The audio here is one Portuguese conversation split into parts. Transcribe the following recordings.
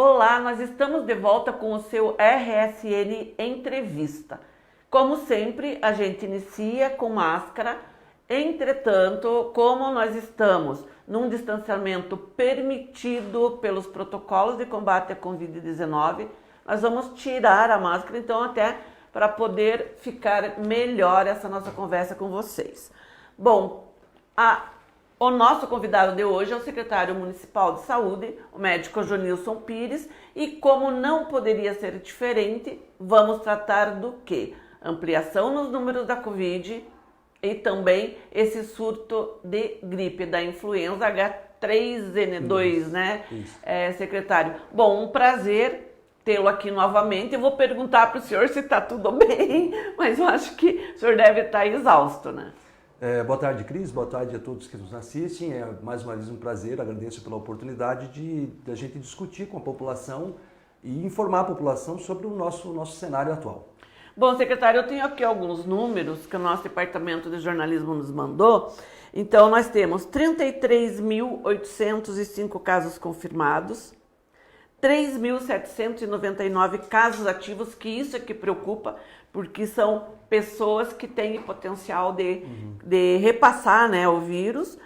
Olá, nós estamos de volta com o seu RSN Entrevista. Como sempre, a gente inicia com máscara. Entretanto, como nós estamos num distanciamento permitido pelos protocolos de combate à Covid-19, nós vamos tirar a máscara, então, até para poder ficar melhor essa nossa conversa com vocês. Bom, o nosso convidado de hoje é o secretário municipal de saúde, o médico Jonilson Pires, e como não poderia ser diferente, vamos tratar do quê? Ampliação nos números da Covid e também esse surto de gripe, da influenza H3N2, né, secretário? Bom, um prazer tê-lo aqui novamente. Eu vou perguntar para o senhor se está tudo bem, mas eu acho que o senhor deve estar exausto, né? Boa tarde, Cris. Boa tarde a todos que nos assistem. É mais uma vez um prazer, agradeço pela oportunidade de a gente discutir com a população e informar a população sobre o nosso cenário atual. Bom, secretário, eu tenho aqui alguns números que o nosso departamento de jornalismo nos mandou. Então, nós temos 33.805 casos confirmados, 3.799 casos ativos, que isso é que preocupa, porque são pessoas que têm potencial de repassar, né, o vírus.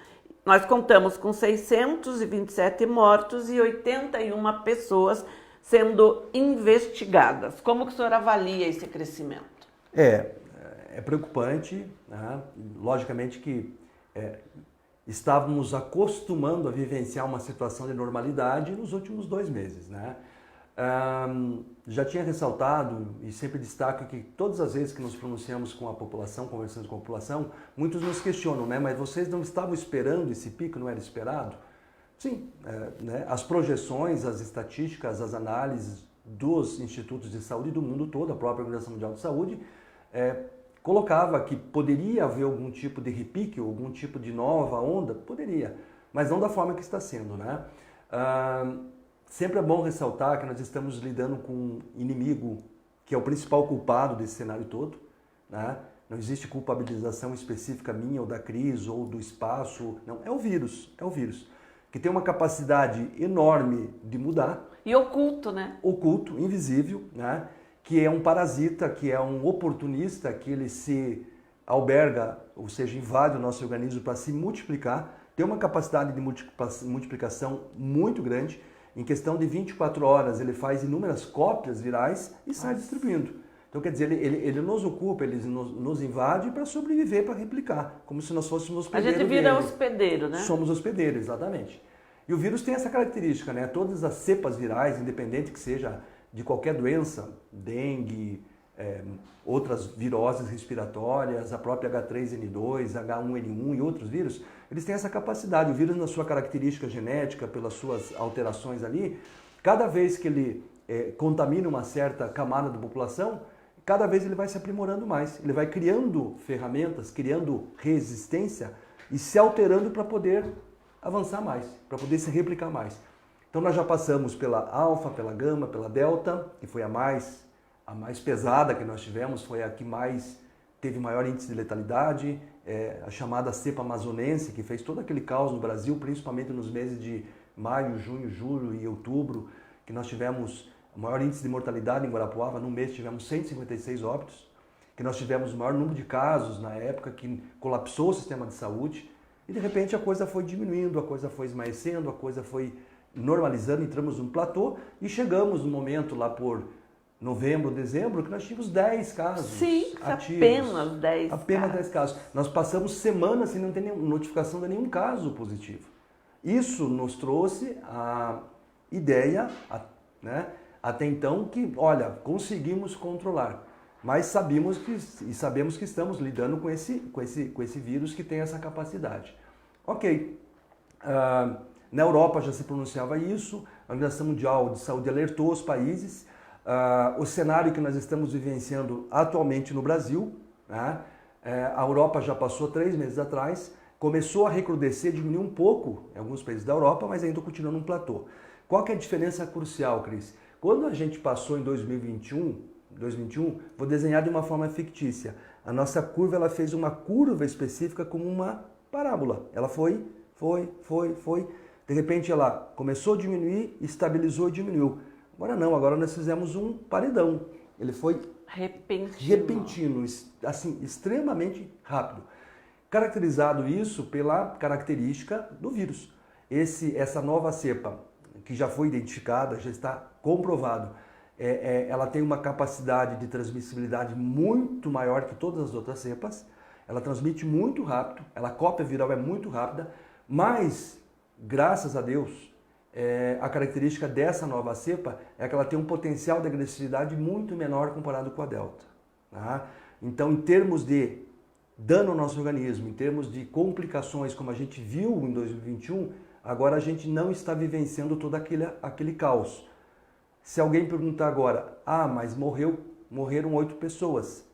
Nós contamos com 627 mortos e 81 pessoas sendo investigadas. Como que o senhor avalia esse crescimento? É preocupante, né? Logicamente que estávamos acostumando a vivenciar uma situação de normalidade nos últimos 2 meses, né? Já tinha ressaltado e sempre destaco que todas as vezes que nos pronunciamos com a população, conversamos com a população, muitos nos questionam, né? Mas vocês não estavam esperando esse pico, não era esperado? Sim, né? As projeções, as estatísticas, as análises dos institutos de saúde do mundo todo, a própria Organização Mundial de Saúde, colocava que poderia haver algum tipo de repique, algum tipo de nova onda, poderia, mas não da forma que está sendo, né? Sempre é bom ressaltar que nós estamos lidando com um inimigo que é o principal culpado desse cenário todo, né? Não existe culpabilização específica minha ou da Cris ou do espaço, não, é o vírus, que tem uma capacidade enorme de mudar. E oculto, né? Oculto, invisível, né? Que é um parasita, que é um oportunista, que ele se alberga, ou seja, invade o nosso organismo para se multiplicar, tem uma capacidade de multiplicação muito grande. Em questão de 24 horas, ele faz inúmeras cópias virais e sai distribuindo. Então, quer dizer, ele nos ocupa, ele nos invade para sobreviver, para replicar, como se nós fôssemos hospedeiros. A gente vira hospedeiro, né? Somos hospedeiros, exatamente. E o vírus tem essa característica, né? Todas as cepas virais, independente que seja de qualquer doença, dengue, outras viroses respiratórias, a própria H3N2, H1N1 e outros vírus, eles têm essa capacidade. O vírus, na sua característica genética, pelas suas alterações ali, cada vez que ele contamina uma certa camada da população, cada vez ele vai se aprimorando mais. Ele vai criando ferramentas, criando resistência e se alterando para poder avançar mais, para poder se replicar mais. Então nós já passamos pela alfa, pela gama, pela delta, que foi a mais pesada que nós tivemos, foi a que teve maior índice de letalidade, a chamada cepa amazonense, que fez todo aquele caos no Brasil, principalmente nos meses de maio, junho, julho e outubro, que nós tivemos o maior índice de mortalidade em Guarapuava. No mês tivemos 156 óbitos, que nós tivemos o maior número de casos na época, que colapsou o sistema de saúde, e de repente a coisa foi diminuindo, a coisa foi esmaecendo, a coisa foi normalizando, entramos num platô e chegamos no momento lá por novembro, dezembro, que nós tínhamos 10 casos. Sim, ativos. Apenas 10 Apenas 10 casos. Nós passamos semanas sem não ter notificação de nenhum caso positivo. Isso nos trouxe a ideia, né, até então, que, olha, conseguimos controlar. Mas sabemos que estamos lidando com esse vírus que tem essa capacidade. Ok. Na Europa já se pronunciava isso, a Organização Mundial de Saúde alertou os países. O cenário que nós estamos vivenciando atualmente no Brasil, né? A Europa já passou 3 meses atrás, começou a recrudescer, diminuiu um pouco em alguns países da Europa, mas ainda continua num platô. Qual que é a diferença crucial, Cris? Quando a gente passou em 2021, vou desenhar de uma forma fictícia. A nossa curva, ela fez uma curva específica como uma parábola. Ela foi, De repente ela começou a diminuir, estabilizou e diminuiu. Agora não, agora nós fizemos um paredão. Ele foi repentino, assim, extremamente rápido. Caracterizado isso pela característica do vírus. Essa nova cepa, que já foi identificada, já está comprovado, ela tem uma capacidade de transmissibilidade muito maior que todas as outras cepas, ela transmite muito rápido, a cópia viral é muito rápida, mas, graças a Deus, a característica dessa nova cepa é que ela tem um potencial de agressividade muito menor comparado com a Delta. Tá? Então, em termos de dano ao nosso organismo, em termos de complicações, como a gente viu em 2021, agora a gente não está vivenciando todo aquele caos. Se alguém perguntar agora, mas morreram 8 pessoas,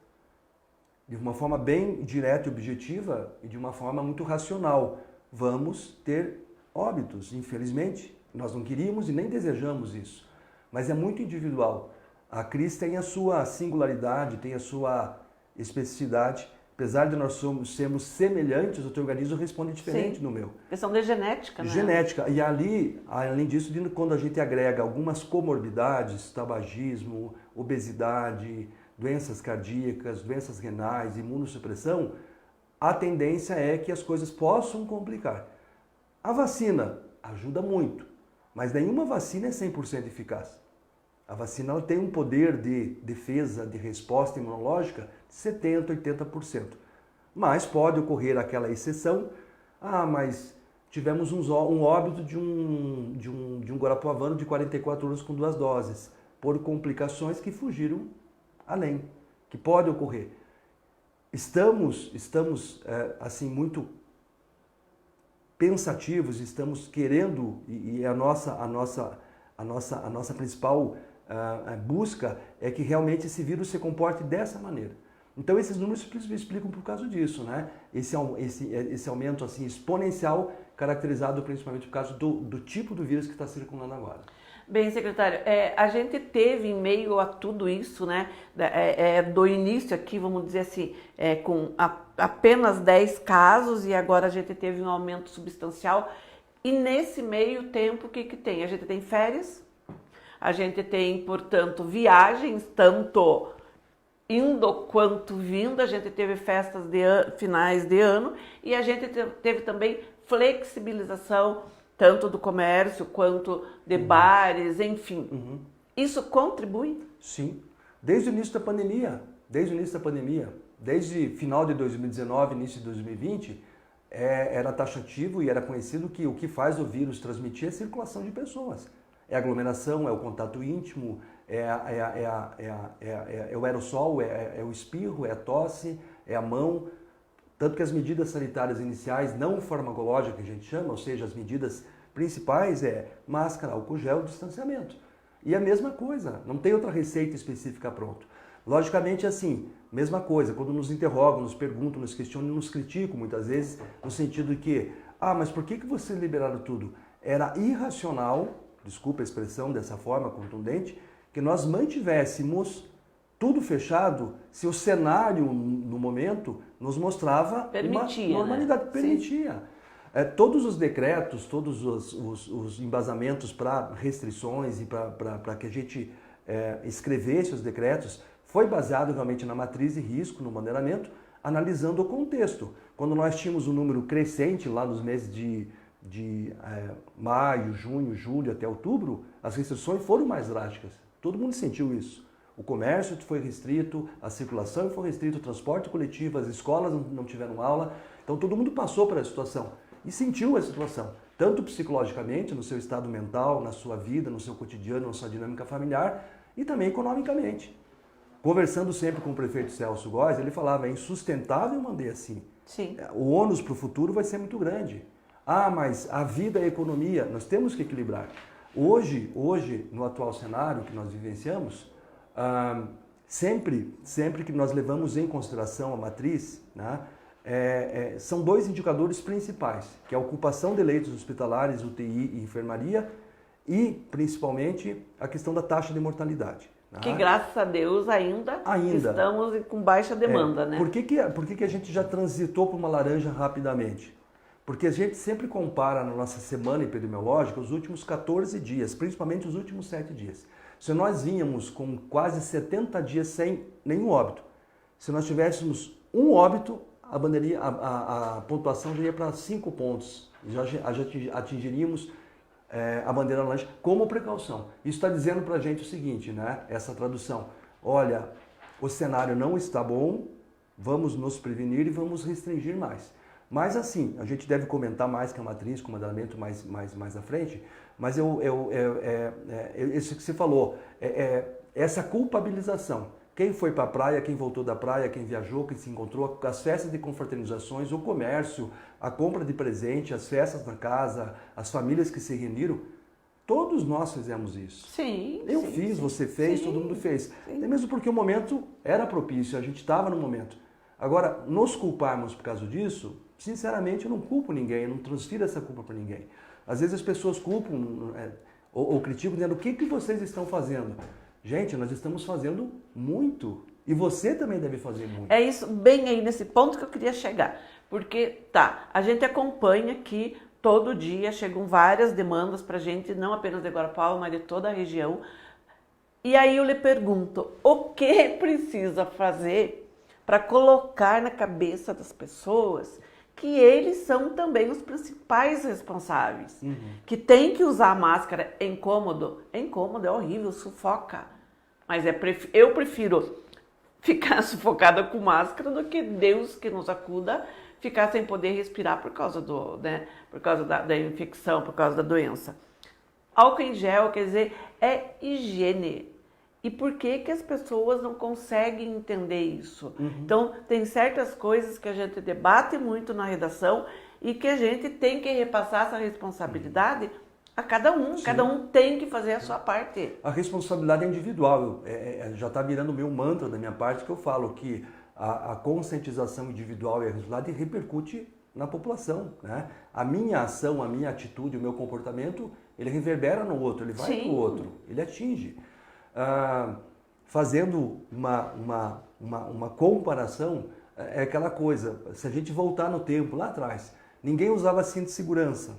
de uma forma bem direta e objetiva e de uma forma muito racional, vamos ter óbitos, infelizmente. Nós não queríamos e nem desejamos isso, mas é muito individual. A crise tem a sua singularidade, tem a sua especificidade. Apesar de nós sermos semelhantes, o teu organismo responde diferente. Sim. No meu. Questão de genética, né? Genética. E ali, além disso, quando a gente agrega algumas comorbidades, tabagismo, obesidade, doenças cardíacas, doenças renais, imunossupressão, a tendência é que as coisas possam complicar. A vacina ajuda muito, mas nenhuma vacina é 100% eficaz. A vacina ela tem um poder de defesa, de resposta imunológica de 70%, 80%. Mas pode ocorrer aquela exceção, mas tivemos um óbito de um guarapuavano de 44 anos com 2 doses, por complicações que fugiram além, que pode ocorrer. Estamos assim, muito pensativos, estamos querendo, e a nossa principal busca é que realmente esse vírus se comporte dessa maneira. Então esses números explicam por causa disso, né? Esse aumento assim, exponencial, caracterizado principalmente por causa do tipo do vírus que está circulando agora. Bem, secretário, a gente teve em meio a tudo isso, né, do início aqui, vamos dizer assim, com apenas 10 casos e agora a gente teve um aumento substancial. E nesse meio tempo, o que tem? A gente tem férias, a gente tem, portanto, viagens, tanto indo quanto vindo, a gente teve festas de finais de ano e a gente teve também flexibilização, tanto do comércio quanto de bares, enfim. Isso contribui? Sim. Desde o início da pandemia, desde final de 2019, início de 2020, era taxativo e era conhecido que o que faz o vírus transmitir é a circulação de pessoas. É a aglomeração, é o contato íntimo, é o aerossol, é o espirro, é a tosse, é a mão. Tanto que as medidas sanitárias iniciais, não farmacológicas que a gente chama, ou seja, as medidas principais máscara, álcool gel, distanciamento. E a mesma coisa, não tem outra receita específica pronto. Logicamente, assim, mesma coisa, quando nos interrogam, nos perguntam, nos questionam, nos criticam muitas vezes, no sentido de que, mas por que vocês liberaram tudo? Era irracional, desculpa a expressão dessa forma contundente, que nós mantivéssemos tudo fechado se o cenário, no momento, nos mostrava uma normalidade, né? Permitia. Todos os decretos, todos os embasamentos para restrições e para que a gente escrevesse os decretos, foi baseado realmente na matriz de risco, no moderamento, analisando o contexto. Quando nós tínhamos um número crescente lá nos meses de maio, junho, julho até outubro, as restrições foram mais drásticas. Todo mundo sentiu isso. O comércio foi restrito, a circulação foi restrita, o transporte coletivo, as escolas não tiveram aula. Então todo mundo passou por essa situação e sentiu a situação, tanto psicologicamente, no seu estado mental, na sua vida, no seu cotidiano, na sua dinâmica familiar e também economicamente. Conversando sempre com o prefeito Celso Góes, ele falava, é insustentável manter assim. Sim. O ônus para o futuro vai ser muito grande. Mas a vida e a economia, nós temos que equilibrar. Hoje, no atual cenário que nós vivenciamos, sempre que nós levamos em consideração a matriz, né, são 2 indicadores principais, que é a ocupação de leitos hospitalares, UTI e enfermaria, e principalmente a questão da taxa de mortalidade. Que graças a Deus ainda estamos com baixa demanda, né? Por que a gente já transitou para uma laranja rapidamente? Porque a gente sempre compara na nossa semana epidemiológica os últimos 14 dias, principalmente os últimos 7 dias. Se nós vínhamos com quase 70 dias sem nenhum óbito, se nós tivéssemos um óbito, a pontuação já ia para 5 pontos. Já atingiríamos a bandeira laranja como precaução. Isso está dizendo para a gente o seguinte, né? Essa tradução. Olha, o cenário não está bom, vamos nos prevenir e vamos restringir mais. Mas assim, a gente deve comentar mais que a matriz, comandamento mais à frente, mas isso que você falou, essa culpabilização. Quem foi para a praia, quem voltou da praia, quem viajou, quem se encontrou, as festas de confraternizações, o comércio, a compra de presente, as festas na casa, as famílias que se reuniram, todos nós fizemos isso. Sim. Eu fiz, você fez, todo mundo fez. Até mesmo porque o momento era propício, a gente estava no momento. Agora, nos culparmos por causa disso, sinceramente eu não culpo ninguém, eu não transfiro essa culpa para ninguém. Às vezes as pessoas culpam ou criticam dizendo o que vocês estão fazendo. Gente, nós estamos fazendo muito. E você também deve fazer muito. É isso, bem aí nesse ponto que eu queria chegar. Porque, a gente acompanha que todo dia chegam várias demandas para a gente, não apenas de Guarapuava, mas de toda a região. E aí eu lhe pergunto, o que precisa fazer para colocar na cabeça das pessoas que eles são também os principais responsáveis? Que tem que usar máscara, é incômodo? É incômodo, é horrível, sufoca. Mas eu prefiro ficar sufocada com máscara do que Deus que nos acuda ficar sem poder respirar por causa da infecção, por causa da doença. Álcool em gel, quer dizer, é higiene. E por que as pessoas não conseguem entender isso? Então, tem certas coisas que a gente debate muito na redação e que a gente tem que repassar essa responsabilidade a cada um. Sim. Cada um tem que fazer a sua parte. A responsabilidade é individual. Já está virando o meu mantra da minha parte, que eu falo que a conscientização individual e a responsabilidade repercute na população, né? A minha ação, a minha atitude, o meu comportamento, ele reverbera no outro, ele vai no outro, ele atinge. Fazendo uma comparação, é aquela coisa, se a gente voltar no tempo, lá atrás, ninguém usava cinto de segurança.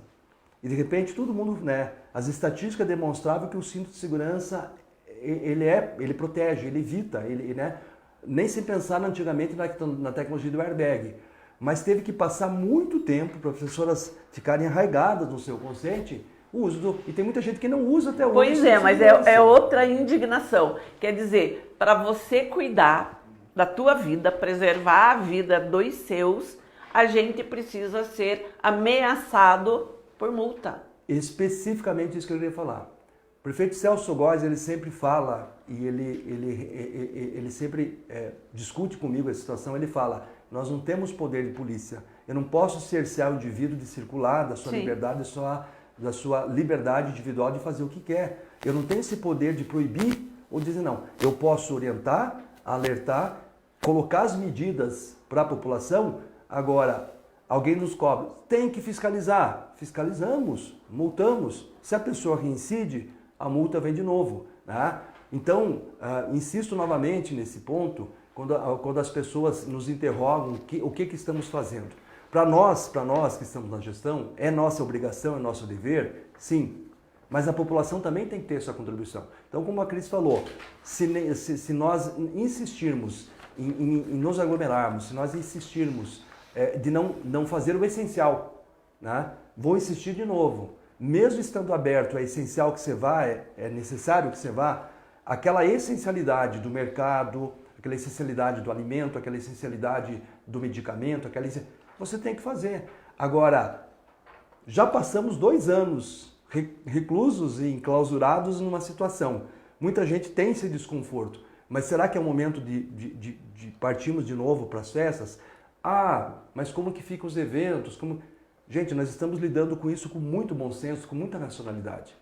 E de repente todo mundo, né? As estatísticas demonstravam que o cinto de segurança, ele protege, ele evita, né? Nem se pensar antigamente na tecnologia do airbag. Mas teve que passar muito tempo para as pessoas ficarem arraigadas no seu consciente o uso e tem muita gente que não usa até hoje. Pois é, mas é outra indignação. Quer dizer, para você cuidar da tua vida, preservar a vida dos seus, a gente precisa ser ameaçado por multa. Especificamente isso que eu queria falar. O prefeito Celso Góes, ele sempre fala e ele sempre discute comigo essa situação. Ele fala, nós não temos poder de polícia. Eu não posso cercear o indivíduo de circular, da sua liberdade, da sua liberdade individual de fazer o que quer. Eu não tenho esse poder de proibir ou dizer não. Eu posso orientar, alertar, colocar as medidas para a população. Agora, alguém nos cobra. Tem que fiscalizar. Fiscalizamos, multamos. Se a pessoa reincide, a multa vem de novo, né? Então, insisto novamente nesse ponto, quando as pessoas nos interrogam o que estamos fazendo. Para nós que estamos na gestão, é nossa obrigação, é nosso dever, sim. Mas a população também tem que ter sua contribuição. Então, como a Cris falou, se nós insistirmos em nos aglomerarmos, se nós insistirmos de não fazer o essencial, né? Vou insistir de novo. Mesmo estando aberto, é essencial que você vá, é necessário que você vá, aquela essencialidade do mercado, aquela essencialidade do alimento, aquela essencialidade do medicamento, você tem que fazer. Agora, já passamos 2 anos reclusos e enclausurados numa situação. Muita gente tem esse desconforto, mas será que é o momento de partirmos de novo para as festas? Mas como que ficam os eventos? Gente, nós estamos lidando com isso com muito bom senso, com muita racionalidade.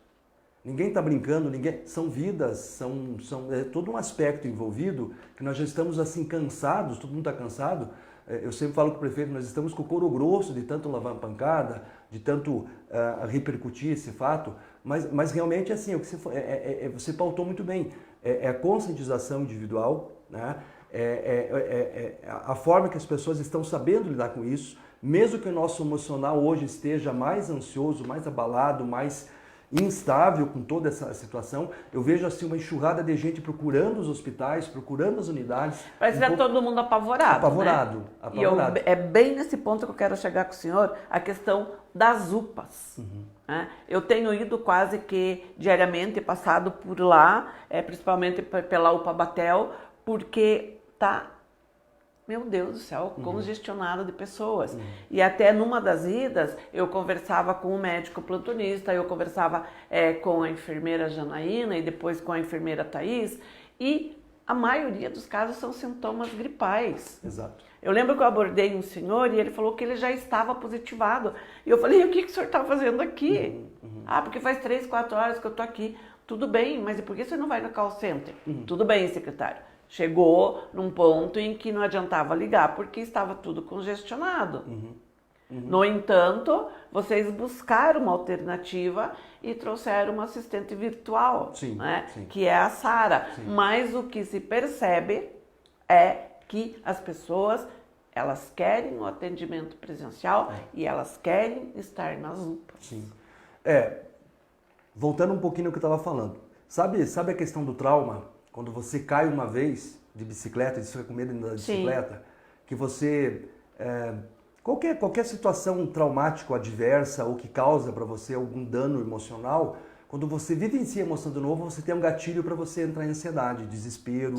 Ninguém está brincando, são vidas, é todo um aspecto envolvido que nós já estamos assim cansados, todo mundo está cansado. Eu sempre falo com o prefeito, nós estamos com o couro grosso de tanto lavar pancada, de tanto repercutir esse fato, mas realmente assim, o que você pautou muito bem, é a conscientização individual, né? A forma que as pessoas estão sabendo lidar com isso, mesmo que o nosso emocional hoje esteja mais ansioso, mais abalado, mais instável com toda essa situação, eu vejo assim uma enxurrada de gente procurando os hospitais, procurando as unidades. Parece que todo mundo apavorado. Apavorado, né? apavorado. E é bem nesse ponto que eu quero chegar com o senhor, a questão das UPAs. Né? Eu tenho ido quase que diariamente, passado por lá, principalmente pela UPA Batel, porque tá, meu Deus do céu, congestionado de pessoas. E até numa das idas, eu conversava com o médico plantonista, eu conversava com a enfermeira Janaína e depois com a enfermeira Thaís, e a maioria dos casos são sintomas gripais. Exato. Eu lembro que eu abordei um senhor e ele falou que ele já estava positivado. E eu falei, o que o senhor está fazendo aqui? Ah, porque faz 3, 4 horas que eu estou aqui. Tudo bem, mas e por que você não vai no call center? Tudo bem, secretário. Chegou num ponto em que não adiantava ligar, porque estava tudo congestionado. No entanto, vocês buscaram uma alternativa e trouxeram uma assistente virtual, Sim, né? sim. Que é a Sara. Mas o que se percebe é que as pessoas, elas querem o atendimento presencial e elas querem estar nas UPAs. Sim. Voltando um pouquinho no que eu estava falando. Sabe a questão do trauma? Quando você cai uma vez de bicicleta e você fica com medo da bicicleta, que você... qualquer situação traumática, adversa ou que causa para você algum dano emocional, quando você vivencia a emoção de novo, você tem um gatilho para você entrar em ansiedade, desespero,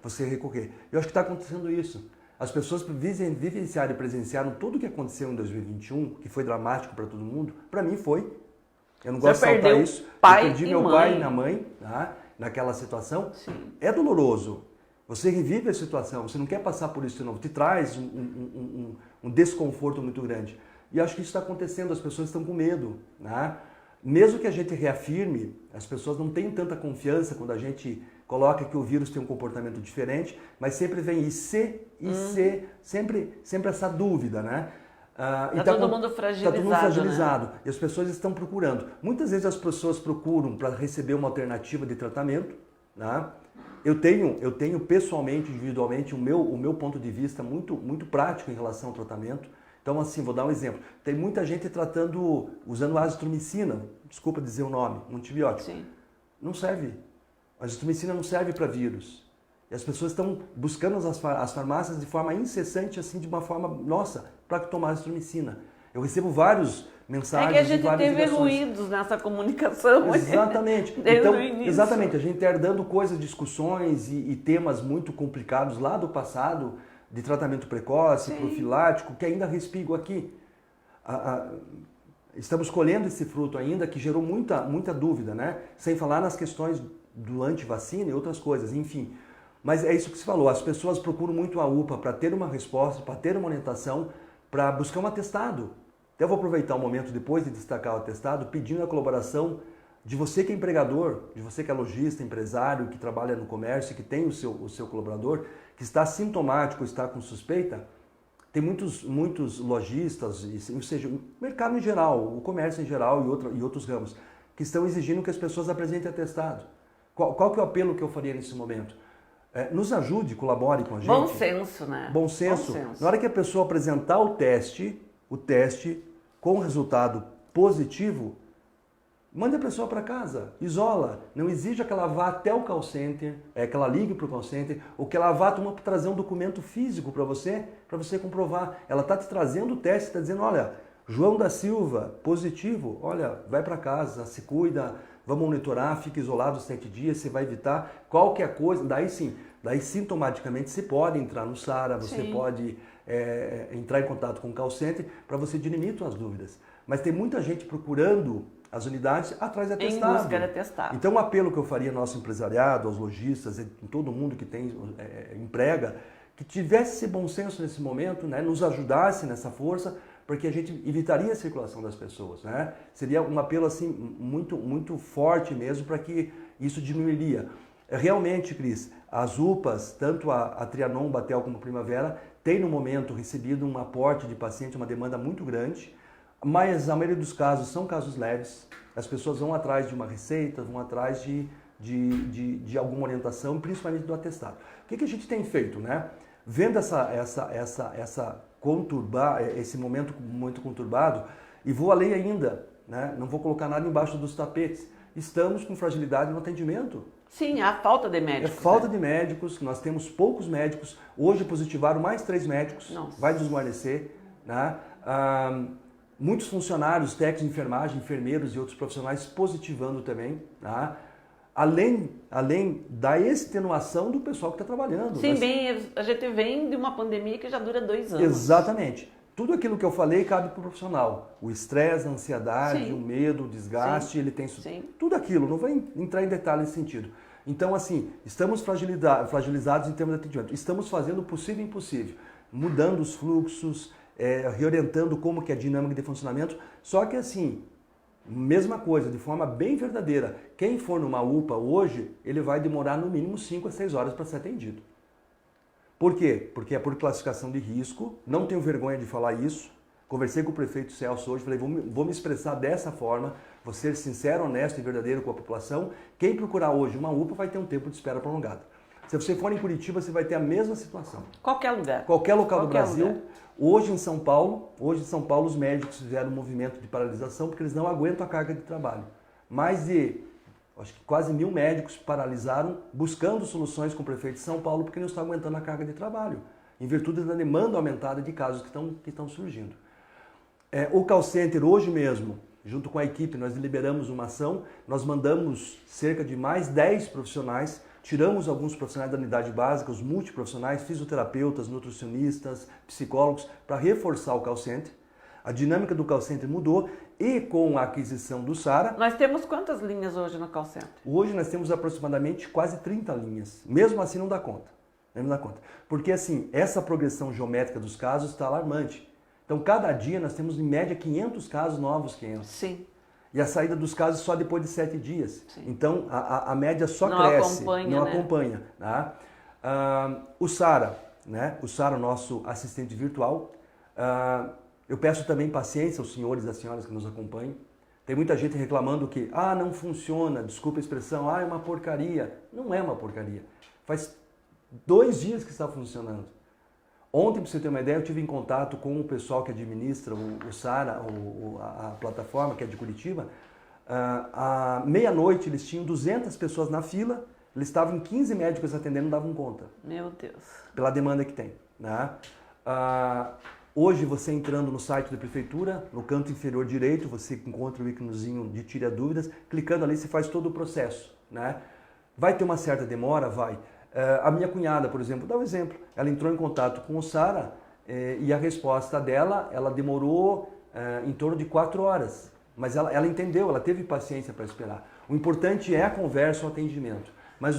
você recorrer. Eu acho que está acontecendo isso. As pessoas vivenciaram e presenciaram tudo o que aconteceu em 2021, que foi dramático para todo mundo. Para mim foi. Eu não gosto de saltar isso. Eu perdi meu pai e minha mãe, tá? Naquela situação. É doloroso. Você revive a situação, você não quer passar por isso de novo. Te traz um desconforto muito grande. E acho que isso está acontecendo, as pessoas estão com medo, né? Mesmo que a gente reafirme, as pessoas não têm tanta confiança quando a gente coloca que o vírus tem um comportamento diferente, mas sempre vem sempre essa dúvida, né? Está todo mundo fragilizado. Está todo mundo fragilizado. Né? E as pessoas estão procurando. Muitas vezes as pessoas procuram para receber uma alternativa de tratamento, né? Eu tenho pessoalmente, individualmente, o meu ponto de vista muito prático em relação ao tratamento. Então, assim, vou dar um exemplo. Tem muita gente usando azitromicina, desculpa dizer o nome, um antibiótico. Sim. Não serve. A azitromicina não serve para vírus. E as pessoas estão buscando as farmácias de forma incessante, assim, de uma forma, nossa, para tomar azitromicina. Eu recebo várias mensagens. É que a gente teve ligações. Ruídos nessa comunicação. Exatamente. Desde o início. Exatamente. A gente está herdando coisas, discussões e temas muito complicados lá do passado, de tratamento precoce, profilático, que ainda respingam aqui. Estamos colhendo esse fruto ainda, que gerou muita dúvida, né? Sem falar nas questões do antivacina e outras coisas, enfim. Mas é isso que você falou, as pessoas procuram muito a UPA para ter uma resposta, para ter uma orientação, para buscar um atestado. Até vou aproveitar um momento depois de destacar o atestado, pedindo a colaboração de você que é empregador, de você que é lojista, empresário, que trabalha no comércio, que tem o seu colaborador, que está sintomático, está com suspeita. Tem muitos lojistas, ou seja, o mercado em geral, o comércio em geral e outros ramos, que estão exigindo que as pessoas apresentem atestado. Qual que é o apelo que eu faria nesse momento? Nos ajude, colabore com a gente. Bom senso, né? Bom senso. Na hora que a pessoa apresentar o teste com resultado positivo, mande a pessoa para casa, isola. Não exija que ela vá até o call center, que ela ligue para o call center, ou que ela vá trazer um documento físico para você comprovar. Ela está te trazendo o teste, está dizendo, olha, João da Silva, positivo, olha, vai para casa, se cuida, vamos monitorar, fica isolado 7 dias, você vai evitar qualquer coisa. Daí sim, sintomaticamente você pode entrar no SARA, você pode entrar em contato com o call center para você dirimir suas dúvidas. Mas tem muita gente procurando as unidades atrás de atestado. Em busca de atestado. Então, um apelo que eu faria ao nosso empresariado, aos lojistas, em todo mundo que emprega, que tivesse esse bom senso nesse momento, né, nos ajudasse nessa força, porque a gente evitaria a circulação das pessoas, né? Seria um apelo assim muito forte mesmo para que isso diminuiria. Realmente, Cris, as UPAs, tanto a Trianon, Batel como a Primavera, tem no momento recebido um aporte de paciente, uma demanda muito grande. Mas a maioria dos casos são casos leves, as pessoas vão atrás de uma receita, vão atrás de alguma orientação, principalmente do atestado. O que a gente tem feito, né? Vendo essa conturbar esse momento muito conturbado, e vou além ainda, né? Não vou colocar nada embaixo dos tapetes. Estamos com fragilidade no atendimento. Sim, a falta de médicos. É falta de médicos, nós temos poucos médicos. Hoje positivaram mais 3 médicos, Nossa. vai desguarnecer. Né? Muitos funcionários, técnicos de enfermagem, enfermeiros e outros profissionais positivando também. Né? Além da extenuação do pessoal que está trabalhando. Sim, a gente vem de uma pandemia que já dura 2 anos. Exatamente. Tudo aquilo que eu falei cabe para o profissional. O estresse, a ansiedade, Sim. o medo, o desgaste, Sim. ele tem Sim. tudo aquilo. Não vou entrar em detalhe nesse sentido. Então, assim, estamos fragilizados em termos de atendimento. Estamos fazendo o possível e impossível. Mudando os fluxos, reorientando como que é a dinâmica de funcionamento. Só que, assim, mesma coisa, de forma bem verdadeira. Quem for numa UPA hoje, ele vai demorar no mínimo 5 a 6 horas para ser atendido. Por quê? Porque é por classificação de risco, não tenho vergonha de falar isso. Conversei com o prefeito Celso hoje, falei, vou me expressar dessa forma, vou ser sincero, honesto e verdadeiro com a população. Quem procurar hoje uma UPA vai ter um tempo de espera prolongado. Se você for em Curitiba, você vai ter a mesma situação. Qualquer lugar. Qualquer local do Brasil. Lugar. Hoje em São Paulo, os médicos fizeram um movimento de paralisação porque eles não aguentam a carga de trabalho. Mais de, acho que quase 1.000 médicos paralisaram buscando soluções com o prefeito de São Paulo porque não estão aguentando a carga de trabalho, em virtude da demanda aumentada de casos que estão surgindo. O call center hoje mesmo, junto com a equipe, nós liberamos uma ação, nós mandamos cerca de mais 10 profissionais, tiramos alguns profissionais da unidade básica, os multiprofissionais, fisioterapeutas, nutricionistas, psicólogos, para reforçar o call center. A dinâmica do call center mudou e com a aquisição do Sara... Nós temos quantas linhas hoje no call center? Hoje nós temos aproximadamente quase 30 linhas. Mesmo assim não dá conta. Não dá conta. Porque assim, essa progressão geométrica dos casos está alarmante. Então cada dia nós temos em média 500 casos novos que entram. Sim. E a saída dos casos só depois de 7 dias. Sim. Então a média só não cresce, acompanha, não né? acompanha. Tá? O Sara, né? O Sara, nosso assistente virtual, eu peço também paciência aos senhores e às senhoras que nos acompanham. Tem muita gente reclamando que, não funciona, desculpa a expressão, é uma porcaria. Não é uma porcaria. Faz 2 dias que está funcionando. Ontem, para você ter uma ideia, eu tive em contato com o pessoal que administra o Sara, a plataforma que é de Curitiba. À meia-noite eles tinham 200 pessoas na fila, eles estavam em 15 médicos atendendo, não davam conta. Meu Deus. Pela demanda que tem. Né? Hoje, você entrando no site da prefeitura, no canto inferior direito, você encontra o íconezinho de Tire Dúvidas, clicando ali você faz todo o processo. Né? Vai ter uma certa demora? Vai. A minha cunhada, por exemplo, dá um exemplo, ela entrou em contato com o Sara e a resposta dela, ela demorou em torno de 4 horas, mas ela entendeu, ela teve paciência para esperar. O importante é a conversa, o atendimento. Mas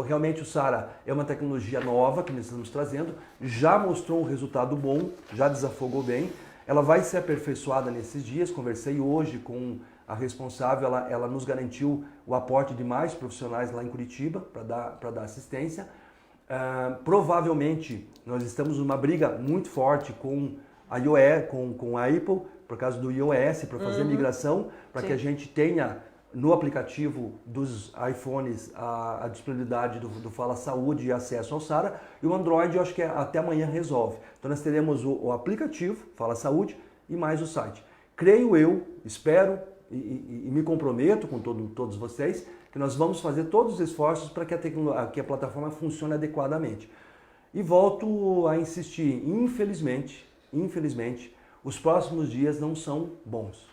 realmente o Sara é uma tecnologia nova que nós estamos trazendo, já mostrou um resultado bom, já desafogou bem, ela vai ser aperfeiçoada nesses dias, conversei hoje com a responsável, ela nos garantiu o aporte de mais profissionais lá em Curitiba para dar assistência. Provavelmente nós estamos numa briga muito forte com a iOS, com a Apple, por causa do iOS, para fazer a migração, para que a gente tenha no aplicativo dos iPhones a disponibilidade do Fala Saúde e acesso ao Sara. E o Android eu acho que até amanhã resolve. Então nós teremos o aplicativo, Fala Saúde, e mais o site. Creio eu, espero, e me comprometo com todos vocês que nós vamos fazer todos os esforços para que a plataforma funcione adequadamente. E volto a insistir, infelizmente, os próximos dias não são bons.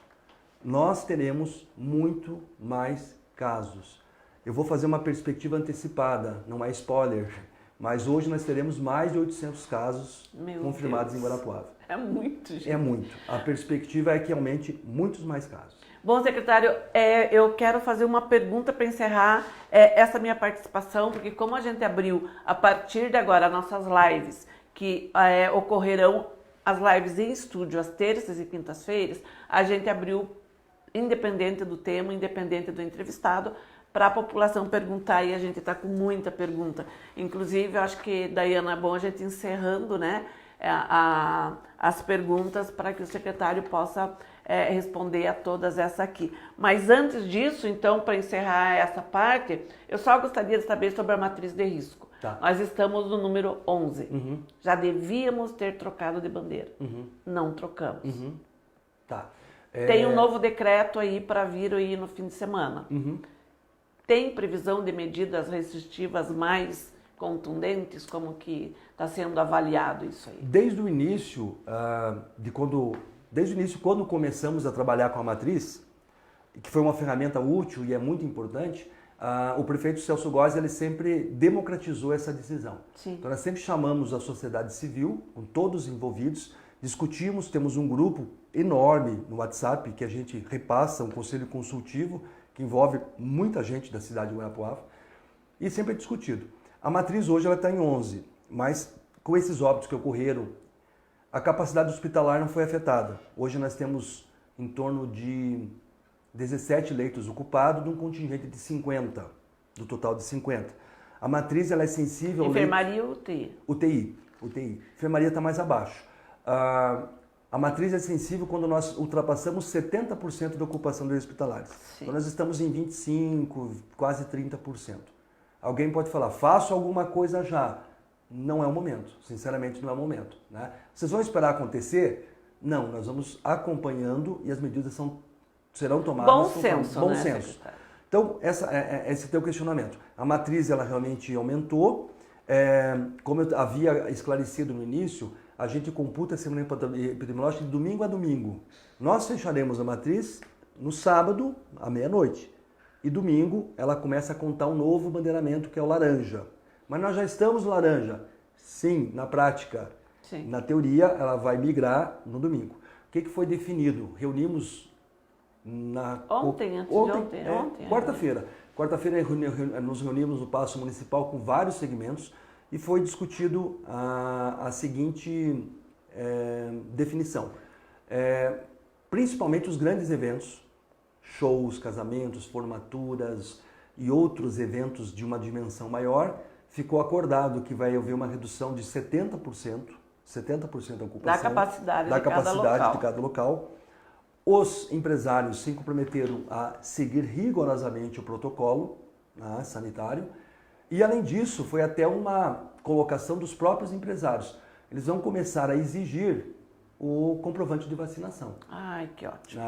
Nós teremos muito mais casos. Eu vou fazer uma perspectiva antecipada, não é spoiler, mas hoje nós teremos mais de 800 casos confirmados em Guarapuava. É muito, gente. É muito. A perspectiva é que aumente muitos mais casos. Bom, secretário, eu quero fazer uma pergunta para encerrar essa minha participação, porque como a gente abriu a partir de agora nossas lives, que ocorrerão as lives em estúdio às terças e quintas-feiras, a gente abriu, independente do tema, independente do entrevistado, para a população perguntar, e a gente está com muita pergunta. Inclusive, eu acho que, Daiana, é bom a gente encerrando, né, as perguntas para que o secretário possa responder a todas essas aqui. Mas antes disso, então, para encerrar essa parte, eu só gostaria de saber sobre a matriz de risco. Tá. Nós estamos no número 11. Uhum. Já devíamos ter trocado de bandeira. Uhum. Não trocamos. Uhum. Tá. Tem um novo decreto aí para vir aí no fim de semana. Uhum. Tem previsão de medidas restritivas mais contundentes? Como que está sendo avaliado isso aí? Desde o início, quando começamos a trabalhar com a matriz, que foi uma ferramenta útil e é muito importante, o prefeito Celso Góes, ele sempre democratizou essa decisão. Sim. Então nós sempre chamamos a sociedade civil, com todos os envolvidos, discutimos, temos um grupo enorme no WhatsApp que a gente repassa, um conselho consultivo que envolve muita gente da cidade de Guarapuava e sempre é discutido. A matriz hoje ela está em 11, mas com esses óbitos que ocorreram, a capacidade hospitalar não foi afetada. Hoje nós temos em torno de 17 leitos ocupados de um contingente de 50, do total de 50. A matriz ela é sensível ao Enfermaria ou UTI? UTI. Enfermaria está mais abaixo. A matriz é sensível quando nós ultrapassamos 70% da ocupação de hospitalares. Então nós estamos em 25%, quase 30%. Alguém pode falar, faço alguma coisa já. Não é o momento, sinceramente não é o momento. Né? Vocês vão esperar acontecer? Não, nós vamos acompanhando e as medidas serão tomadas. Bom senso, bom né, senso. secretário? Então, esse é o teu questionamento. A matriz ela realmente aumentou. Como eu havia esclarecido no início, a gente computa a semana epidemiológica de domingo a domingo. Nós fecharemos a matriz no sábado, à meia-noite. E domingo ela começa a contar um novo bandeiramento, que é o laranja. Mas nós já estamos no laranja. Sim, na prática. Sim. Na teoria, ela vai migrar no domingo. O que foi definido? Reunimos quarta-feira. Quarta-feira nos reunimos no Paço Municipal com vários segmentos e foi discutido a seguinte definição. Principalmente os grandes eventos, shows, casamentos, formaturas e outros eventos de uma dimensão maior, ficou acordado que vai haver uma redução de 70% da ocupação. Da capacidade de cada local. Os empresários se comprometeram a seguir rigorosamente o protocolo sanitário e, além disso, foi até uma colocação dos próprios empresários. Eles vão começar a exigir o comprovante de vacinação. Ai, que ótimo.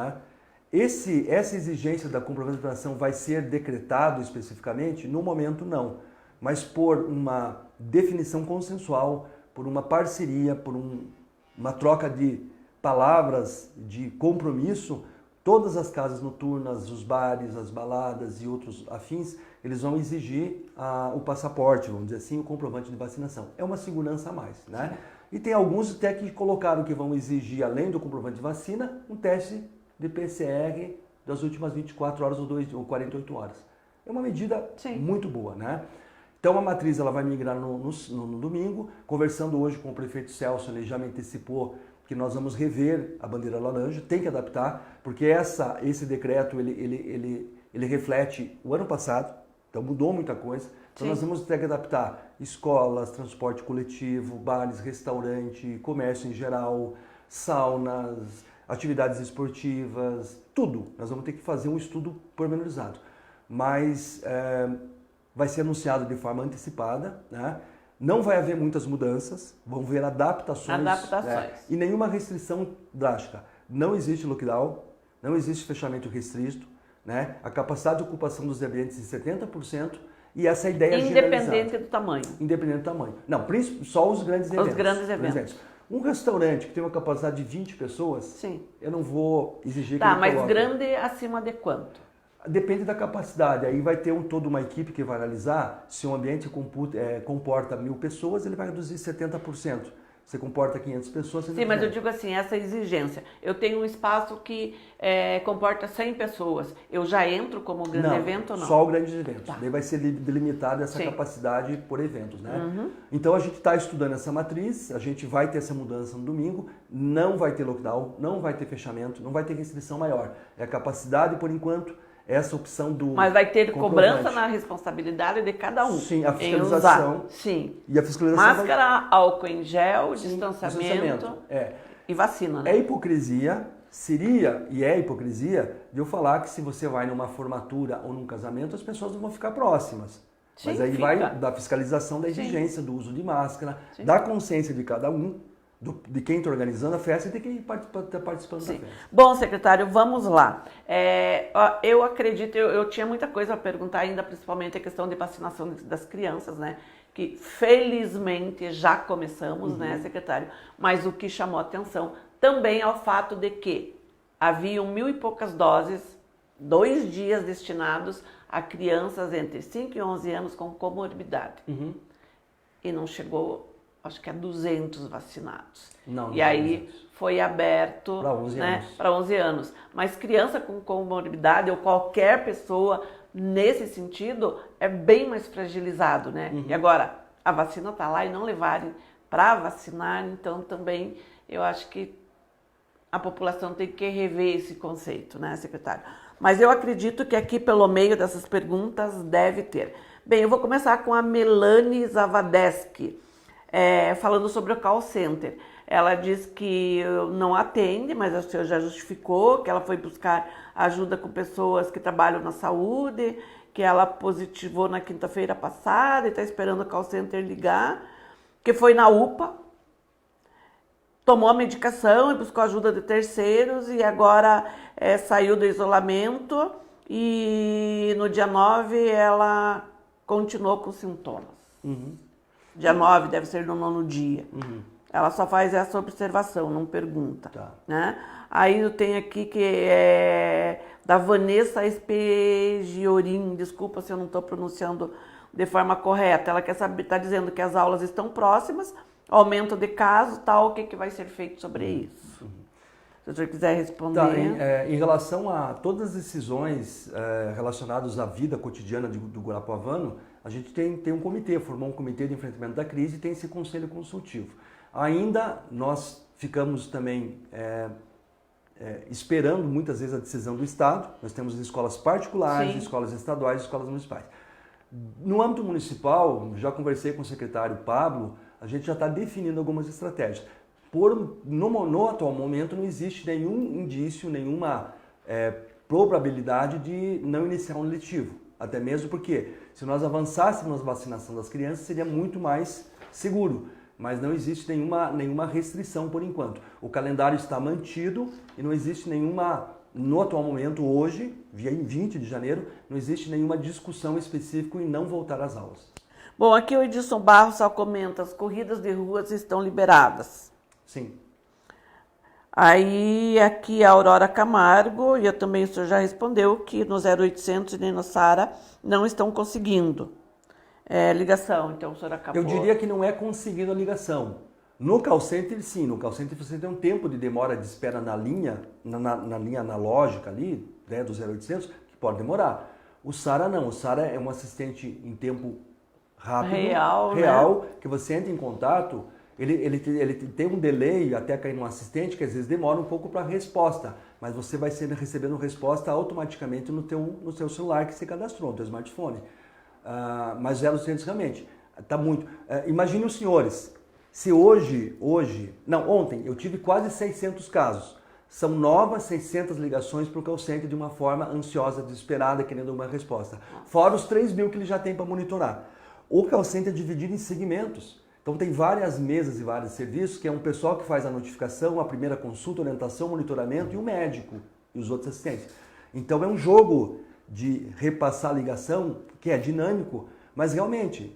Essa exigência da comprovante de vacinação vai ser decretado especificamente? No momento, não. Mas por uma definição consensual, por uma parceria, por uma troca de palavras de compromisso, todas as casas noturnas, os bares, as baladas e outros afins, eles vão exigir o passaporte, vamos dizer assim, o comprovante de vacinação. É uma segurança a mais, né? E tem alguns até que colocaram que vão exigir, além do comprovante de vacina, um teste de PCR das últimas 24 horas ou 48 horas. É uma medida muito boa, né? Então a matriz ela vai migrar no domingo. Conversando hoje com o prefeito Celso, ele já me antecipou que nós vamos rever a bandeira laranja, tem que adaptar, porque esse decreto ele reflete o ano passado, então mudou muita coisa. Então nós vamos ter que adaptar escolas, transporte coletivo, bares, restaurante, comércio em geral, saunas, atividades esportivas, tudo. Nós vamos ter que fazer um estudo pormenorizado. Mas vai ser anunciado de forma antecipada, né? Não vai haver muitas mudanças, vão haver adaptações. E nenhuma restrição drástica. Não existe lockdown, não existe fechamento restrito, né? A capacidade de ocupação dos ambientes em 70% e essa ideia independente do tamanho. Independente do tamanho. Não, só os grandes eventos. Os grandes eventos. Um restaurante que tem uma capacidade de 20 pessoas, eu não vou exigir que ele mas coloque. Grande acima de quanto? Depende da capacidade. Aí vai ter toda uma equipe que vai analisar se o ambiente comporta 1000 pessoas, ele vai reduzir 70%. Você comporta 500 pessoas... Sim, mas eu digo assim, essa exigência. Eu tenho um espaço que comporta 100 pessoas. Eu já entro como grande evento ou não? Só o grande evento. Daí vai ser delimitada essa capacidade por eventos, né? Então a gente está estudando essa matriz, a gente vai ter essa mudança no domingo, não vai ter lockdown, não vai ter fechamento, não vai ter restrição maior. É a capacidade, por enquanto, essa opção do... Mas vai ter cobrança na responsabilidade de cada um. Sim, a fiscalização. Sim. E a fiscalização máscara, álcool em gel, distanciamento e vacina, né? É hipocrisia, é hipocrisia de eu falar que se você vai numa formatura ou num casamento, as pessoas não vão ficar próximas. Sim, Mas aí fica. vai da fiscalização, da exigência, do uso de máscara, da consciência de cada um, de quem está organizando a festa e de quem está participando da festa. Bom, secretário, vamos lá. Eu acredito, eu tinha muita coisa a perguntar ainda, principalmente a questão de vacinação das crianças, né? Que felizmente já começamos, né, secretário? Mas o que chamou a atenção também é o fato de que haviam 1.000 e poucas doses, 2 dias destinados a crianças entre 5 e 11 anos com comorbidade. E não chegou, acho que a 200 vacinados. Não, e aí foi aberto para 11 anos. Mas criança com comorbidade ou qualquer pessoa nesse sentido é bem mais fragilizado, né? E agora, a vacina está lá e não levarem para vacinar, então também eu acho que a população tem que rever esse conceito, né, secretário? Mas eu acredito que aqui, pelo meio dessas perguntas, deve ter. Bem, eu vou começar com a Melanie Zavadeski, falando sobre o call center. Ela diz que não atende, mas o senhor já justificou que ela foi buscar ajuda com pessoas que trabalham na saúde, que ela positivou na quinta-feira passada e está esperando o call center ligar, que foi na UPA, tomou a medicação e buscou ajuda de terceiros e agora saiu do isolamento e no dia 9 ela continuou com sintomas. Dia 9 deve ser no 9º dia. Ela só faz essa observação, não pergunta. Né? Aí eu tenho aqui que é da Vanessa Espegiorim, desculpa se eu não estou pronunciando de forma correta. Ela quer saber, está dizendo que as aulas estão próximas, aumento de casos, tal, o que vai ser feito sobre isso? Se o senhor quiser responder. Em relação a todas as decisões relacionadas à vida cotidiana do guarapuavano, a gente tem um comitê, formou um comitê de enfrentamento da crise e tem esse conselho consultivo. Ainda nós ficamos também esperando muitas vezes a decisão do Estado. Nós temos escolas particulares, escolas estaduais e escolas municipais. No âmbito municipal, já conversei com o secretário Pablo, a gente já está definindo algumas estratégias. No atual momento não existe nenhum indício, nenhuma probabilidade de não iniciar um letivo. Até mesmo porque se nós avançássemos na vacinação das crianças seria muito mais seguro. Mas não existe nenhuma restrição por enquanto. O calendário está mantido e não existe no atual momento, hoje, em 20 de janeiro, não existe nenhuma discussão específica em não voltar às aulas. Bom, aqui o Edson Barros só comenta, as corridas de ruas estão liberadas. Sim. Aí aqui a Aurora Camargo, e eu também o senhor já respondeu, que no 0800 e nem no Sara não estão conseguindo ligação, então o senhor acabou. Eu diria que não é conseguindo a ligação. No call center, sim. No call center você tem um tempo de demora de espera na linha analógica ali, né, do 0800, que pode demorar. O Sara não. O Sara é um assistente em tempo rápido, real, né? Que você entra em contato, ele tem um delay até cair no assistente, que às vezes demora um pouco para a resposta, mas você vai recebendo resposta automaticamente no seu celular que você cadastrou, no seu smartphone. Mas 0800 realmente está muito. Imagine os senhores, se ontem eu tive quase 600 casos, são novas 600 ligações para o call center de uma forma ansiosa, desesperada, querendo uma resposta. Fora os 3.000 que ele já tem para monitorar. O call center é dividido em segmentos. Então tem várias mesas e vários serviços, que é um pessoal que faz a notificação, a primeira consulta, orientação, monitoramento e o médico e os outros assistentes. Então é um jogo de repassar a ligação que é dinâmico, mas realmente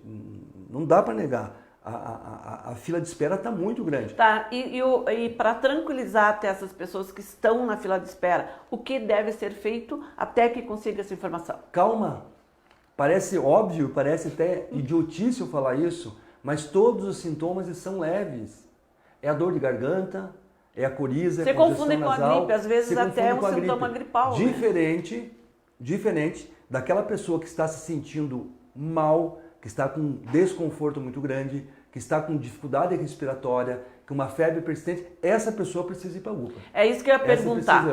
não dá para negar. A fila de espera está muito grande. Tá, e para tranquilizar até essas pessoas que estão na fila de espera, o que deve ser feito até que consiga essa informação? Calma, parece óbvio, parece até idiotice eu falar isso, mas todos os sintomas são leves. É a dor de garganta, é a coriza, é a congestão nasal. Você confunde com a gripe, às vezes até é um sintoma gripal. Diferente daquela pessoa que está se sentindo mal, que está com desconforto muito grande, que está com dificuldade respiratória, com uma febre persistente, essa pessoa precisa ir para a UPA. É isso que eu ia perguntar.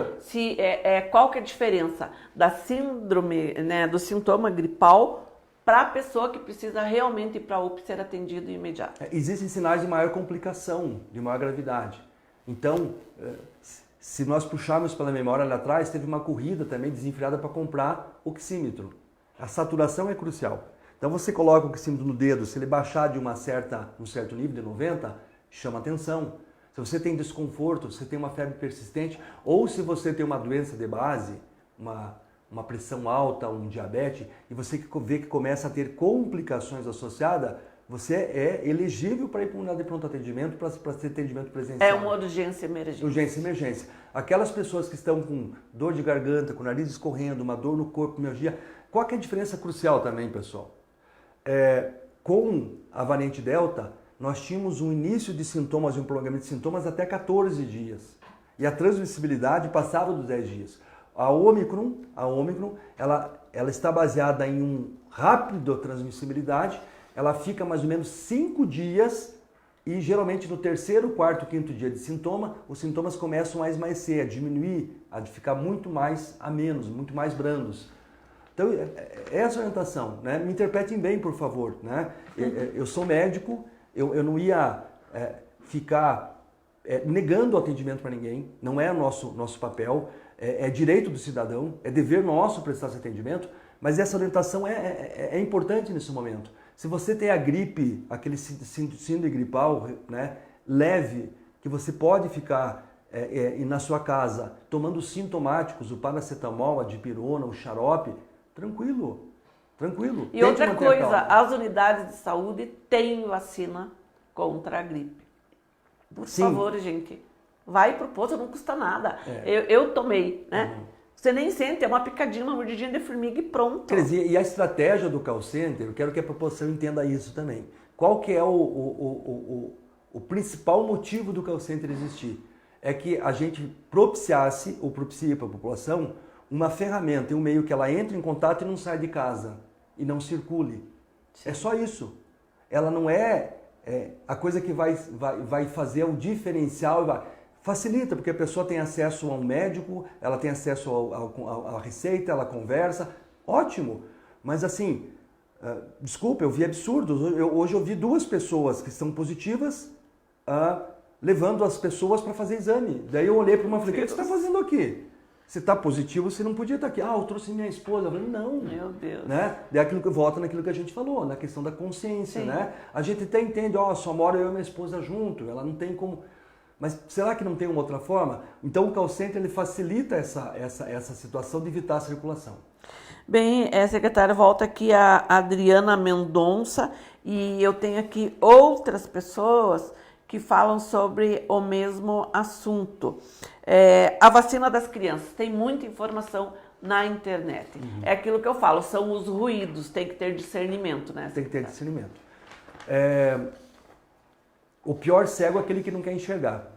Qual que é a diferença da síndrome, né, do sintoma gripal para a pessoa que precisa realmente ir para a UPA ser atendido imediato? Existem sinais de maior complicação, de maior gravidade. Então, se nós puxarmos pela memória lá atrás, teve uma corrida também desenfreada para comprar oxímetro. A saturação é crucial. Então você coloca o oxímetro no dedo, se ele baixar de um certo nível, de 90, chama atenção. Se você tem desconforto, se você tem uma febre persistente, ou se você tem uma doença de base, uma pressão alta, um diabetes, e você vê que começa a ter complicações associadas, você é elegível para ir para uma unidade de pronto atendimento, para ter atendimento presencial. É uma urgência emergência. Urgência e emergência. Aquelas pessoas que estão com dor de garganta, com o nariz escorrendo, uma dor no corpo, mialgia, qual que é a diferença crucial também, pessoal? Com a variante Delta, nós tínhamos um início de sintomas e um prolongamento de sintomas até 14 dias. E a transmissibilidade passava dos 10 dias. A Omicron ela está baseada em um rápido transmissibilidade, ela fica mais ou menos 5 dias e geralmente no terceiro, quarto, quinto dia de sintoma, os sintomas começam a esmaecer, a diminuir, a ficar muito mais amenos, muito mais brandos. Então, essa orientação, né? Me interpretem bem, por favor, né? Eu sou médico, eu não ia ficar negando o atendimento para ninguém, não é nosso papel, é direito do cidadão, é dever nosso prestar esse atendimento, mas essa orientação é importante nesse momento. Se você tem a gripe, aquele síndrome gripal, né, leve, que você pode ficar na sua casa tomando sintomáticos, o paracetamol, a dipirona, o xarope, tranquilo. E outra coisa, as unidades de saúde têm vacina contra a gripe. Por favor, gente, vai pro posto, não custa nada. Eu tomei, né? Uhum. Você nem sente, é uma picadinha, uma mordidinha de formiga e pronto. Quer dizer, e a estratégia do call center, eu quero que a população entenda isso também. Qual que é o principal motivo do call center existir? É que a gente propiciasse, ou propicie para a população, uma ferramenta e um meio que ela entre em contato e não saia de casa, e não circule. Sim. É só isso. Ela não é a coisa que vai fazer o diferencial. Facilita, porque a pessoa tem acesso a um médico, ela tem acesso à receita, ela conversa, ótimo. Mas assim, desculpa, eu vi absurdos. Hoje eu vi 2 pessoas que são positivas levando as pessoas para fazer exame. Daí eu olhei para uma e falei, o que você está fazendo aqui? Você está positivo, você não podia estar aqui. Eu trouxe minha esposa. Eu falei, não. Meu Deus. Né? Daí aquilo que volta naquilo que a gente falou, na questão da consciência. Né? A gente até entende, só mora eu e minha esposa junto, ela não tem como... Mas será que não tem uma outra forma? Então o call center ele facilita essa situação de evitar a circulação. Bem, secretária, volta aqui a Adriana Mendonça e eu tenho aqui outras pessoas que falam sobre o mesmo assunto. A vacina das crianças, tem muita informação na internet. Uhum. É aquilo que eu falo, são os ruídos, tem que ter discernimento, né? Tem que ter discernimento. O pior cego é aquele que não quer enxergar.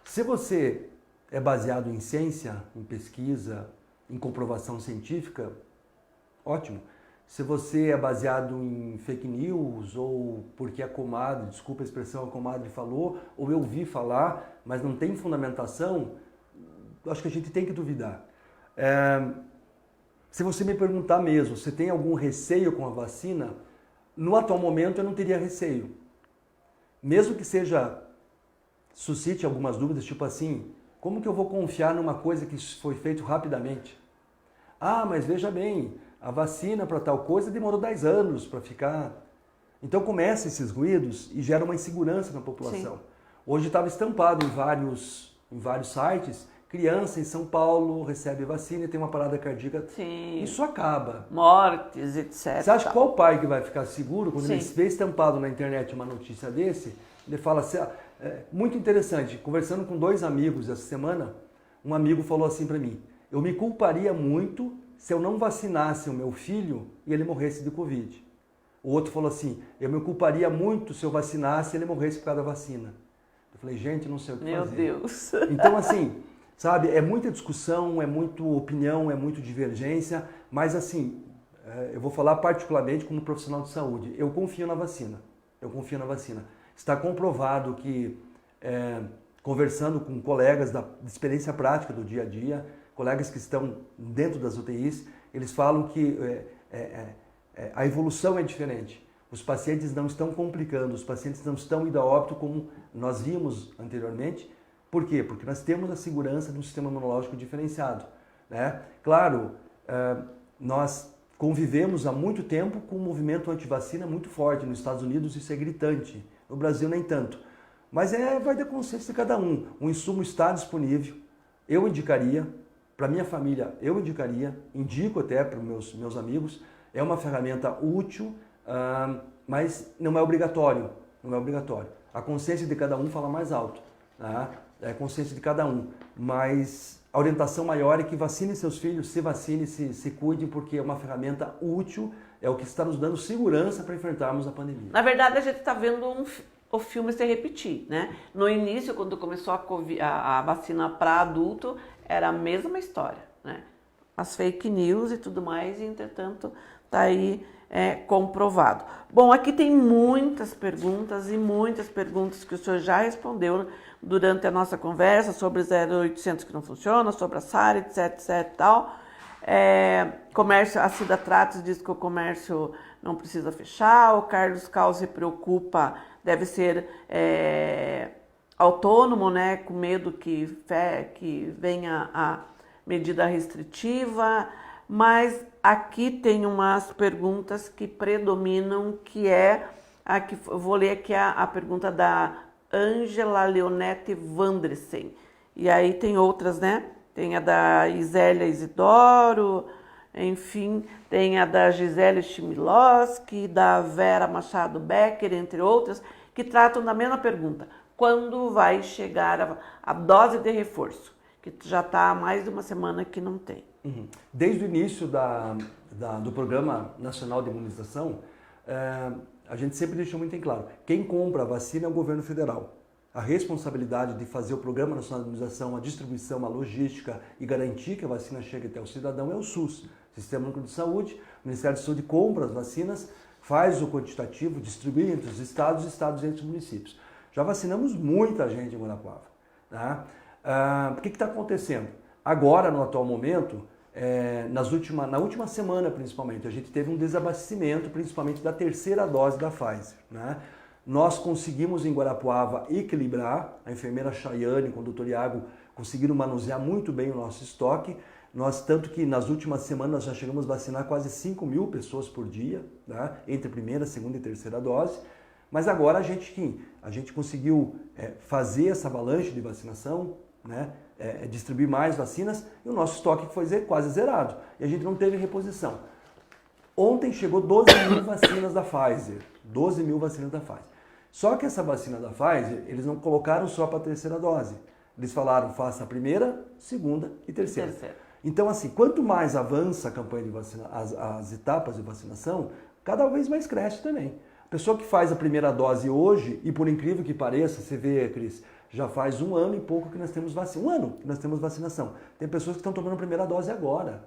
Se você é baseado em ciência, em pesquisa, em comprovação científica, ótimo. Se você é baseado em fake news ou porque a comadre, desculpa a expressão, a comadre falou, ou eu ouvi falar, mas não tem fundamentação, acho que a gente tem que duvidar. Se você me perguntar mesmo, você tem algum receio com a vacina, no atual momento eu não teria receio. Mesmo que suscite algumas dúvidas, tipo assim, como que eu vou confiar numa coisa que foi feito rapidamente? Mas veja bem, a vacina para tal coisa demorou 10 anos para ficar. Então começam esses ruídos e gera uma insegurança na população. Sim. Hoje estava estampado em vários sites, criança em São Paulo recebe vacina e tem uma parada cardíaca. Sim. Isso acaba. Mortes, etc. Você acha qual pai que vai ficar seguro quando ele vê estampado na internet uma notícia desse? Ele fala assim, muito interessante, conversando com 2 amigos essa semana, um amigo falou assim para mim, eu me culparia muito se eu não vacinasse o meu filho e ele morresse de Covid. O outro falou assim, eu me culparia muito se eu vacinasse e ele morresse por causa da vacina. Eu falei, gente, não sei o que fazer. Meu Deus. Então, assim, sabe, é muita discussão, é muita opinião, é muita divergência, mas assim, eu vou falar particularmente como profissional de saúde, eu confio na vacina. Está comprovado que, conversando com colegas da experiência prática do dia a dia, colegas que estão dentro das UTIs, eles falam que a evolução é diferente. Os pacientes não estão complicando, os pacientes não estão indo a óbito como nós vimos anteriormente. Por quê? Porque nós temos a segurança de um sistema imunológico diferenciado. Né? Claro, nós convivemos há muito tempo com um movimento anti-vacina muito forte. Nos Estados Unidos isso é gritante, no Brasil nem tanto. Mas vai da consciência de cada um. O insumo está disponível, eu indicaria, para minha família eu indicaria, indico até para os meus amigos, é uma ferramenta útil, mas não é obrigatório, não é obrigatório. A consciência de cada um fala mais alto, tá? É a consciência de cada um, mas a orientação maior é que vacine seus filhos, se vacine, se cuide, porque é uma ferramenta útil, é o que está nos dando segurança para enfrentarmos a pandemia. Na verdade, a gente está vendo o filme se repetir, né? No início, quando começou a vacina para adulto, era a mesma história, né? As fake news e tudo mais, e entretanto, está aí comprovado. Bom, aqui tem muitas perguntas que o senhor já respondeu durante a nossa conversa sobre 0800 que não funciona, sobre a SARA, etc e tal. Comércio, a Cida Tratos diz que o comércio não precisa fechar, o Carlos Cal se preocupa, deve ser autônomo, né, com medo que venha a medida restritiva, mas aqui tem umas perguntas que predominam, que eu vou ler aqui a pergunta da Ângela Leonete Vandresen, e aí tem outras, né? Tem a da Isélia Isidoro, enfim, tem a da Gisele Chmielowski, da Vera Machado Becker, entre outras, que tratam da mesma pergunta. Quando vai chegar a dose de reforço? Que já está há mais de uma semana que não tem. Uhum. Desde o início do Programa Nacional de Imunização, a gente sempre deixou muito em claro, quem compra a vacina é o governo federal. A responsabilidade de fazer o Programa Nacional de Imunização, a distribuição, a logística e garantir que a vacina chegue até o cidadão é o SUS, Sistema Único de Saúde. O Ministério da Saúde compra as vacinas, faz o quantitativo, distribui entre os estados entre os municípios. Já vacinamos muita gente em Guarapuava. Tá? O que está acontecendo? Agora, no atual momento, na última semana principalmente, a gente teve um desabastecimento, principalmente da terceira dose da Pfizer. Né? Nós conseguimos em Guarapuava equilibrar, a enfermeira Chayane com o doutor Iago conseguiram manusear muito bem o nosso estoque, tanto que nas últimas semanas já chegamos a vacinar quase 5.000 pessoas por dia, né? Entre primeira, segunda e terceira dose, mas agora a gente conseguiu fazer essa avalanche de vacinação, né? Distribuir mais vacinas, e o nosso estoque foi quase zerado, e a gente não teve reposição. Ontem chegou 12.000 vacinas da Pfizer, 12.000 vacinas da Pfizer. Só que essa vacina da Pfizer, eles não colocaram só para a terceira dose. Eles falaram, faça a primeira, segunda e terceira. Então, assim, quanto mais avança a campanha de vacina, as etapas de vacinação, cada vez mais cresce também. A pessoa que faz a primeira dose hoje, e por incrível que pareça, você vê, Cris, já faz 1 ano e pouco que nós temos vacina. 1 ano que nós temos vacinação. Tem pessoas que estão tomando a primeira dose agora.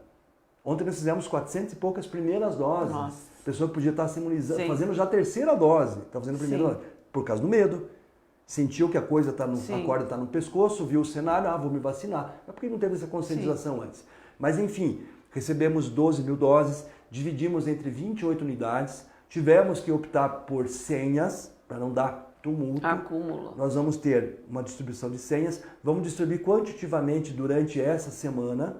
Ontem nós fizemos 400 e poucas primeiras doses. Nossa. Pessoa que podia estar se imunizando, fazendo já a terceira dose. Está fazendo a primeira dose. Por causa do medo. Sentiu que a coisa está a corda está no pescoço, viu o cenário, vou me vacinar. Mas por que não teve essa conscientização antes? Mas enfim, recebemos 12.000 doses, dividimos entre 28 unidades, tivemos que optar por senhas, para não dar tumulto. Acúmulo. Nós vamos ter uma distribuição de senhas, vamos distribuir quantitativamente durante essa semana,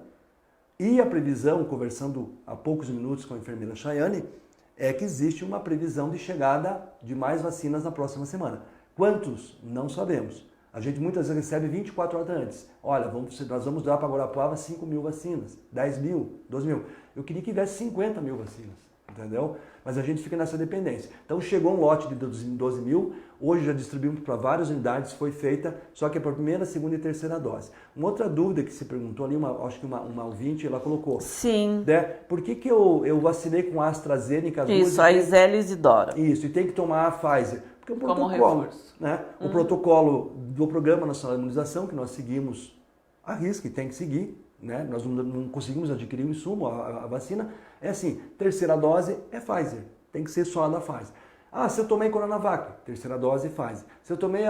e a previsão, conversando há poucos minutos com a enfermeira Chayane, é que existe uma previsão de chegada de mais vacinas na próxima semana. Quantos? Não sabemos. A gente muitas vezes recebe 24 horas antes. Olha, nós vamos dar para Guarapuava 5.000 vacinas, 10.000, 12.000. Eu queria que tivesse 50.000 vacinas, entendeu? Mas a gente fica nessa dependência. Então chegou um lote de 12.000, hoje já distribuímos para várias unidades, foi feita, só que é para a primeira, segunda e terceira dose. Uma outra dúvida que se perguntou ali, acho que uma ouvinte, ela colocou. Sim. Né? Por que eu vacinei com a AstraZeneca? Isso, a Isélia Isidoro. Isso, e tem que tomar a Pfizer. Porque é um como protocolo, reforço. Né? O protocolo do Programa Nacional de Imunização, que nós seguimos à risca e tem que seguir, né? Nós não conseguimos adquirir o insumo, a vacina, é assim, terceira dose é Pfizer, tem que ser só a da Pfizer. Se eu tomei Coronavac, terceira dose Pfizer. Se eu tomei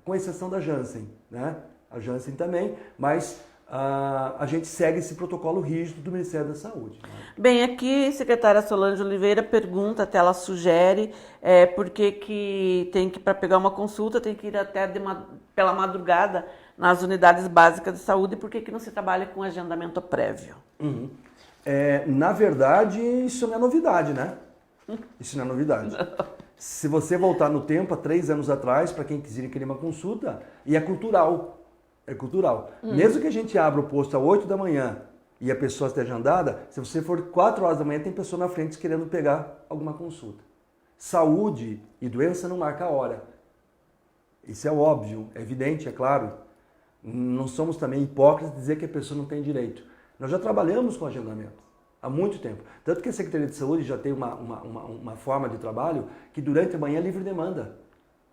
com exceção da Janssen, né? A Janssen também, mas a gente segue esse protocolo rígido do Ministério da Saúde. Né? Bem, aqui a secretária Solange Oliveira pergunta, até ela sugere, por que tem que, para pegar uma consulta, tem que ir até pela madrugada nas unidades básicas de saúde, por que não se trabalha com agendamento prévio? Uhum. Na verdade, isso não é novidade, né? Isso não é novidade. Se você voltar no tempo, há 3 anos atrás, para quem quiser querer uma consulta, e é cultural. É cultural. Mesmo que a gente abra o posto às 8 da manhã e a pessoa esteja andada, se você for 4 horas da manhã, tem pessoa na frente querendo pegar alguma consulta. Saúde e doença não marca a hora. Isso é óbvio, é evidente, é claro. Não somos também hipócritas de dizer que a pessoa não tem direito. Nós já trabalhamos com agendamento há muito tempo. Tanto que a Secretaria de Saúde já tem uma forma de trabalho que durante a manhã é livre demanda.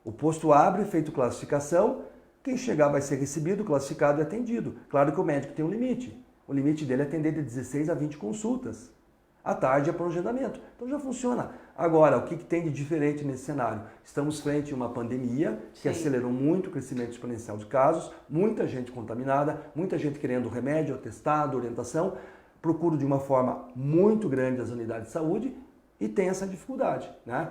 O posto abre, feito classificação, quem chegar vai ser recebido, classificado e atendido. Claro que o médico tem um limite. O limite dele é atender de 16 a 20 consultas. À tarde é para o agendamento. Então já funciona. Agora, o que tem de diferente nesse cenário? Estamos frente a uma pandemia que acelerou muito o crescimento exponencial de casos, muita gente contaminada, muita gente querendo remédio, atestado, orientação. Procuro de uma forma muito grande as unidades de saúde e tem essa dificuldade, né?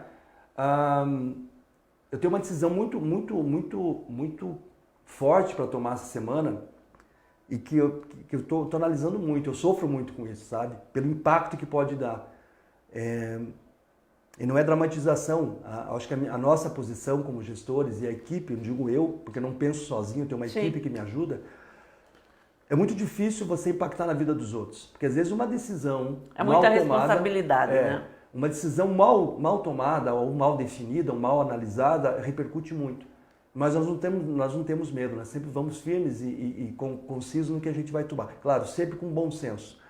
Eu tenho uma decisão muito forte para tomar essa semana e que eu estou analisando muito, eu sofro muito com isso, sabe? Pelo impacto que pode dar. E não é dramatização, acho que a nossa posição como gestores e a equipe, não digo eu, porque eu não penso sozinho, eu tenho uma equipe que me ajuda, é muito difícil você impactar na vida dos outros, porque às vezes uma decisão é muita responsabilidade, né? Uma decisão mal tomada ou mal definida, ou mal analisada, repercute muito. Mas nós não temos medo, nós sempre vamos firmes e concisos no que a gente vai tomar. Claro, sempre com bom senso.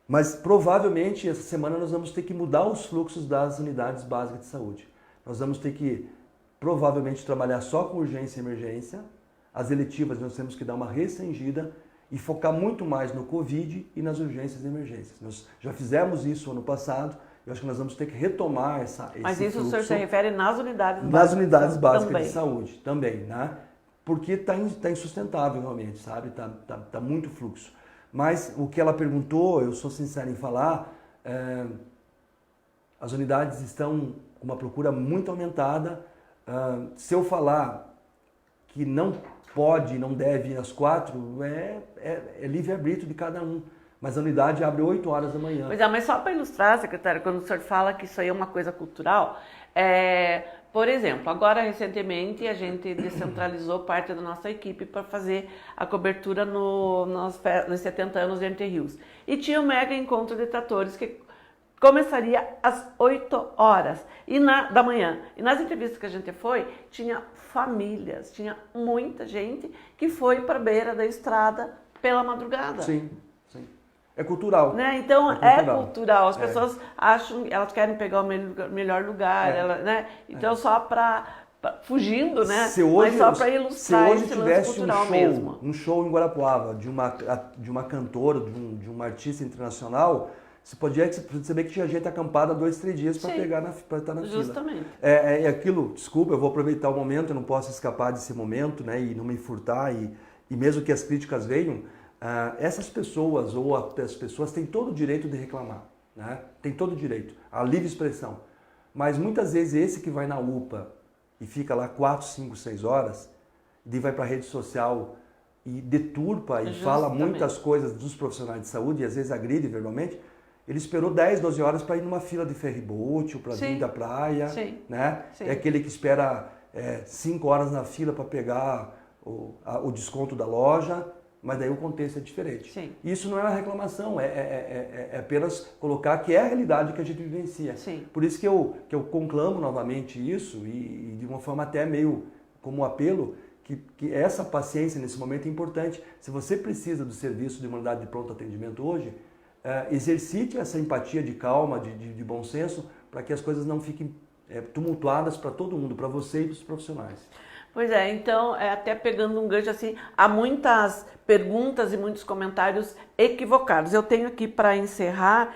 Mas provavelmente essa semana nós vamos ter que mudar os fluxos das unidades básicas de saúde. Nós vamos ter que provavelmente trabalhar só com urgência e emergência. As eletivas nós temos que dar uma restringida e focar muito mais no Covid e nas urgências e emergências. Nós já fizemos isso ano passado. Eu acho que nós vamos ter que retomar esse Mas isso fluxo. O senhor se refere nas unidades básicas? Nas unidades básicas de saúde também, né? Porque está insustentável realmente, sabe? Tá muito fluxo. Mas o que ela perguntou, eu sou sincero em falar, as unidades estão com uma procura muito aumentada. Se eu falar que não pode, não deve ir às 4, é livre-arbítrio de cada um. Mas a unidade abre 8 horas da manhã. Pois é, mas só para ilustrar, secretário, quando o senhor fala que isso aí é uma coisa cultural, por exemplo, agora recentemente a gente descentralizou parte da nossa equipe para fazer a cobertura nos 70 anos de Entre Rios. E tinha um mega encontro de tratores que começaria às 8 horas da manhã. E nas entrevistas que a gente foi, tinha famílias, tinha muita gente que foi para a beira da estrada pela madrugada. Sim. É cultural. Né? Então, é cultural. As pessoas acham, elas querem pegar o melhor lugar, né? Então, só fugindo, né? Mas só para ilustrar esse lance cultural mesmo. Um show em Guarapuava de uma cantora, de uma artista internacional, você podia perceber que tinha gente acampada 2, 3 dias para estar na fila. Justamente. É aquilo, desculpa, eu vou aproveitar o momento, eu não posso escapar desse momento, né? E não me furtar, e mesmo que as críticas venham, essas pessoas ou as pessoas têm todo o direito de reclamar, né? Tem todo o direito, a livre expressão. Mas muitas vezes esse que vai na UPA e fica lá 4, 5, 6 horas, e vai para a rede social e deturpa e fala muitas coisas dos profissionais de saúde e às vezes agride verbalmente, ele esperou 10, 12 horas para ir numa fila de ferryboat ou para vir da praia, né? É aquele que espera 5 horas na fila para pegar o desconto da loja. Mas daí o contexto é diferente. Sim. Isso não é uma reclamação, é apenas colocar que é a realidade que a gente vivencia. Sim. Por isso que eu conclamo novamente isso e de uma forma até meio como um apelo, que essa paciência nesse momento é importante. Se você precisa do serviço de uma unidade de pronto atendimento hoje, exercite essa empatia de calma, de bom senso, para que as coisas não fiquem tumultuadas para todo mundo, para você e para os profissionais. Pois é, então, até pegando um gancho assim, há muitas perguntas e muitos comentários equivocados. Eu tenho aqui para encerrar,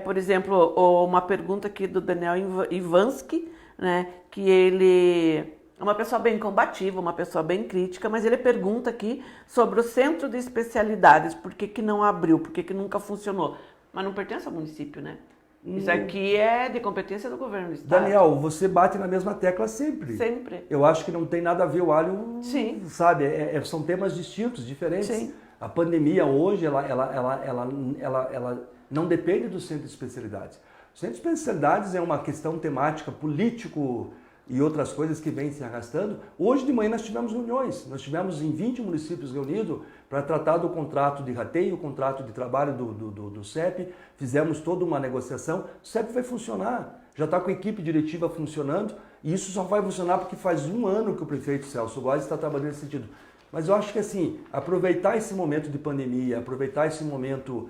por exemplo, uma pergunta aqui do Daniel Ivansky, né, que ele é uma pessoa bem combativa, uma pessoa bem crítica, mas ele pergunta aqui sobre o centro de especialidades, por que não abriu, por que nunca funcionou. Mas não pertence ao município, né? Isso aqui é de competência do governo do estado. Daniel, você bate na mesma tecla sempre. Sempre. Eu acho que não tem nada a ver o alho, Sim. Sabe? São temas distintos, diferentes. Sim. A pandemia hoje, ela não depende do centro de especialidades. O centro de especialidades é uma questão temática, político e outras coisas que vêm se arrastando. Hoje de manhã nós tivemos reuniões, nós tivemos em 20 municípios reunidos para tratar do contrato de rateio, o contrato de trabalho do CEP, fizemos toda uma negociação, o CEP vai funcionar, já está com a equipe diretiva funcionando, e isso só vai funcionar porque faz um ano que o prefeito Celso Góes está trabalhando nesse sentido. Mas eu acho que assim, aproveitar esse momento de pandemia, aproveitar esse momento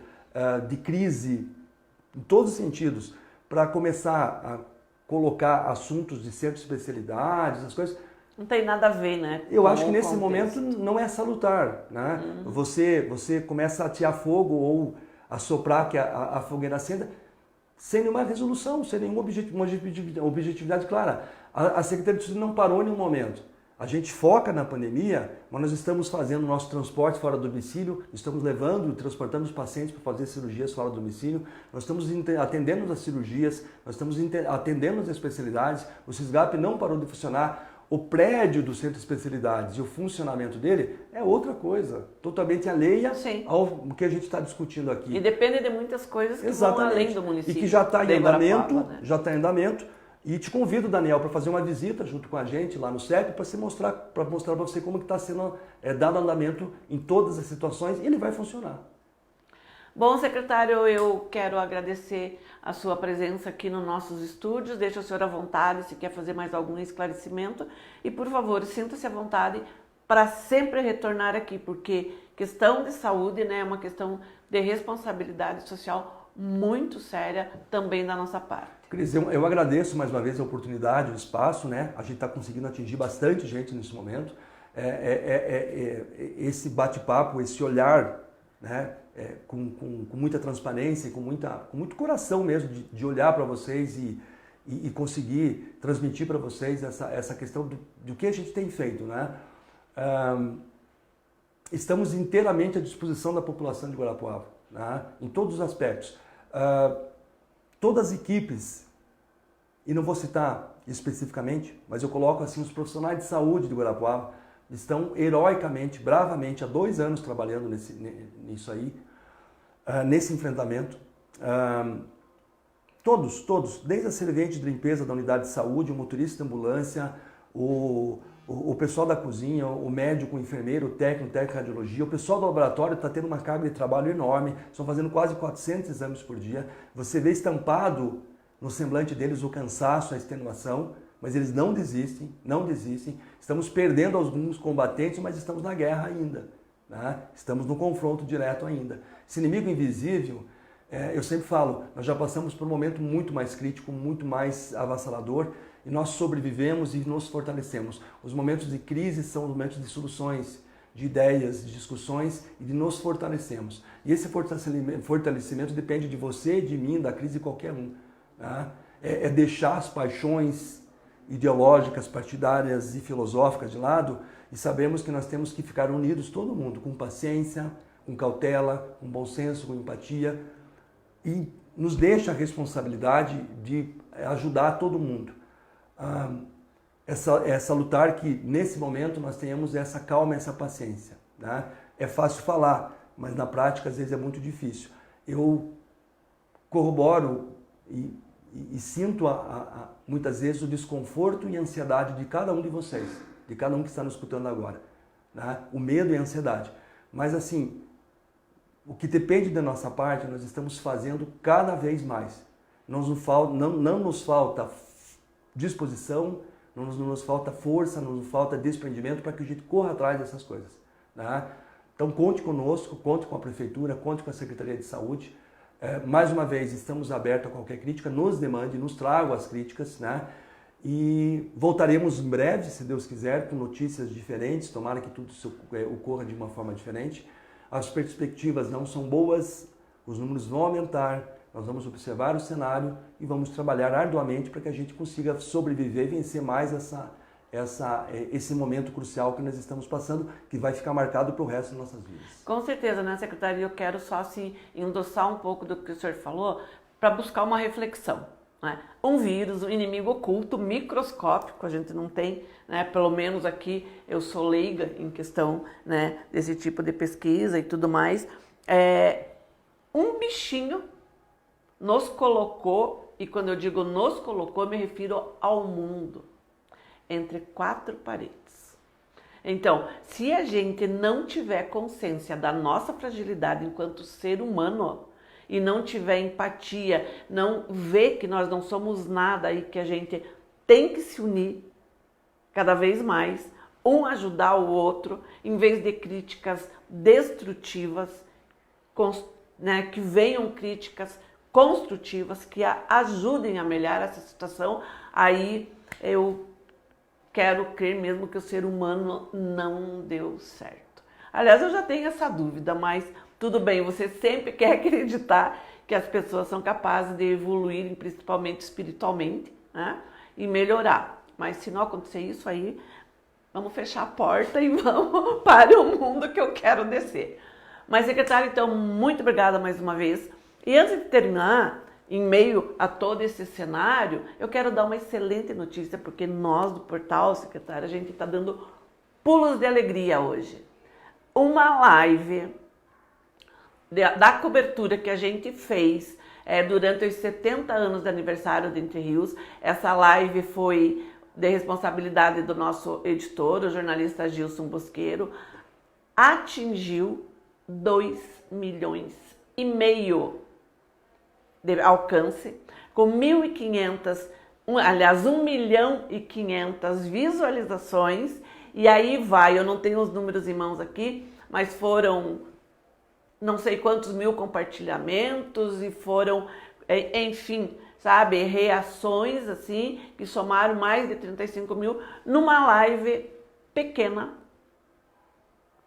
de crise, em todos os sentidos, para começar a colocar assuntos de centro de especialidades, as coisas... Não tem nada a ver, né? Eu acho que nesse momento não é salutar, né? Você começa a atear fogo ou a soprar que a fogueira acenda sem nenhuma resolução, sem nenhuma objetividade clara. A Secretaria de Saúde não parou em nenhum momento. A gente foca na pandemia, mas nós estamos fazendo o nosso transporte fora do domicílio, estamos levando e transportando os pacientes para fazer cirurgias fora do domicílio, nós estamos atendendo as cirurgias, nós estamos atendendo as especialidades, o SISGAP não parou de funcionar, o prédio do centro de especialidades e o funcionamento dele é outra coisa, totalmente alheia ao que a gente está discutindo aqui. E depende de muitas coisas que vão além do município. E que já está em andamento, né? E te convido, Daniel, para fazer uma visita junto com a gente lá no CEP para mostrar para você como que está sendo dado andamento em todas as situações e ele vai funcionar. Bom, secretário, eu quero agradecer a sua presença aqui nos nossos estúdios. Deixa o senhor à vontade se quer fazer mais algum esclarecimento. E, por favor, sinta-se à vontade para sempre retornar aqui, porque questão de saúde, né, é uma questão de responsabilidade social muito séria também da nossa parte. Cris, eu agradeço mais uma vez a oportunidade, o espaço, né? A gente está conseguindo atingir bastante gente nesse momento. Esse bate-papo, esse olhar, né? Com muita transparência, com muito coração mesmo de olhar para vocês e conseguir transmitir para vocês essa questão do que a gente tem feito, né? Estamos inteiramente à disposição da população de Guarapuava, né? Em todos os aspectos. Todas as equipes, e não vou citar especificamente, mas eu coloco assim, os profissionais de saúde de Guarapuava estão heroicamente, bravamente, há 2 anos trabalhando nisso aí, nesse enfrentamento. Todos, desde a servente de limpeza da unidade de saúde, o motorista de ambulância, o pessoal da cozinha, o médico, o enfermeiro, o técnico de radiologia, o pessoal do laboratório está tendo uma carga de trabalho enorme, estão fazendo quase 400 exames por dia. Você vê estampado no semblante deles o cansaço, a extenuação, mas eles não desistem, não desistem. Estamos perdendo alguns combatentes, mas estamos na guerra ainda, né? Estamos no confronto direto ainda. Esse inimigo invisível, eu sempre falo, nós já passamos por um momento muito mais crítico, muito mais avassalador, e nós sobrevivemos e nos fortalecemos. Os momentos de crise são os momentos de soluções, de ideias, de discussões e de nos fortalecemos. E esse fortalecimento depende de você, de mim, da crise de qualquer um, né? É deixar as paixões ideológicas, partidárias e filosóficas de lado e sabemos que nós temos que ficar unidos, todo mundo, com paciência, com cautela, com bom senso, com empatia e nos deixa a responsabilidade de ajudar todo mundo. Essa lutar que nesse momento nós tenhamos essa calma, essa paciência, né? É fácil falar, mas na prática às vezes é muito difícil. Eu corroboro e sinto muitas vezes o desconforto e a ansiedade de cada um de vocês, de cada um que está nos escutando agora, né? O medo e a ansiedade. Mas assim, o que depende da nossa parte, nós estamos fazendo cada vez mais. Não nos falta disposição, não nos falta força, não nos falta desprendimento para que a gente corra atrás dessas coisas, né? Então conte conosco, conte com a Prefeitura, conte com a Secretaria de Saúde. Mais uma vez, estamos abertos a qualquer crítica, nos demande, nos tragam as críticas, né? E voltaremos em breve, se Deus quiser, com notícias diferentes, tomara que tudo ocorra de uma forma diferente. As perspectivas não são boas, os números vão aumentar, nós vamos observar o cenário e vamos trabalhar arduamente para que a gente consiga sobreviver e vencer mais esse momento crucial que nós estamos passando, que vai ficar marcado para o resto das nossas vidas. Com certeza, né, secretário? Eu quero só assim, endossar um pouco do que o senhor falou para buscar uma reflexão, né? Um vírus, um inimigo oculto, microscópico, a gente não tem, né, pelo menos aqui eu sou leiga em questão, né, desse tipo de pesquisa e tudo mais. Um bichinho nos colocou, e quando eu digo nos colocou, eu me refiro ao mundo, entre quatro paredes. Então, se a gente não tiver consciência da nossa fragilidade enquanto ser humano, e não tiver empatia, não ver que nós não somos nada e que a gente tem que se unir cada vez mais, um ajudar o outro, em vez de críticas destrutivas, né, que venham críticas construtivas, que ajudem a melhorar essa situação, aí eu quero crer mesmo que o ser humano não deu certo. Aliás, eu já tenho essa dúvida, mas tudo bem, você sempre quer acreditar que as pessoas são capazes de evoluírem, principalmente espiritualmente, né, e melhorar. Mas se não acontecer isso aí, vamos fechar a porta e vamos para o mundo que eu quero descer. Mas, secretário, então, muito obrigada mais uma vez. E antes de terminar, em meio a todo esse cenário, eu quero dar uma excelente notícia, porque nós do portal, secretário, a gente está dando pulos de alegria hoje. Uma live da cobertura que a gente fez durante os 70 anos de aniversário de Entre Rios. Essa live foi de responsabilidade do nosso editor, o jornalista Gilson Bosqueiro, atingiu 2,5 milhões de alcance, com 1,5 milhão visualizações, e aí vai, eu não tenho os números em mãos aqui, mas foram não sei quantos mil compartilhamentos e foram, enfim, sabe, reações assim, que somaram mais de 35 mil numa live pequena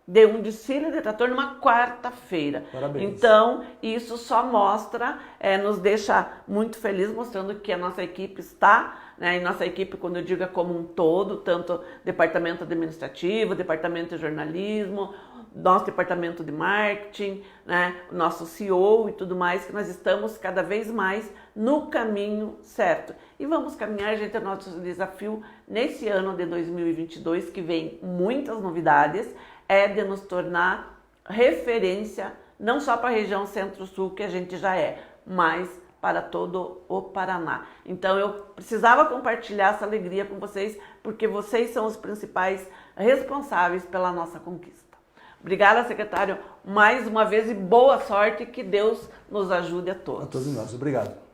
de um desfile de trator numa quarta-feira. Parabéns. Então, isso só mostra, nos deixa muito felizes, mostrando que a nossa equipe está, né, e nossa equipe, quando eu digo como um todo, tanto departamento administrativo, departamento de jornalismo, nosso departamento de marketing, né, o nosso CEO e tudo mais, que nós estamos cada vez mais no caminho certo. E vamos caminhar, gente, é o nosso desafio nesse ano de 2022, que vem muitas novidades, é de nos tornar referência, não só para a região Centro-Sul, que a gente já é, mas para todo o Paraná. Então eu precisava compartilhar essa alegria com vocês, porque vocês são os principais responsáveis pela nossa conquista. Obrigada, secretário, mais uma vez, e boa sorte, que Deus nos ajude a todos. A todos nós. Obrigado.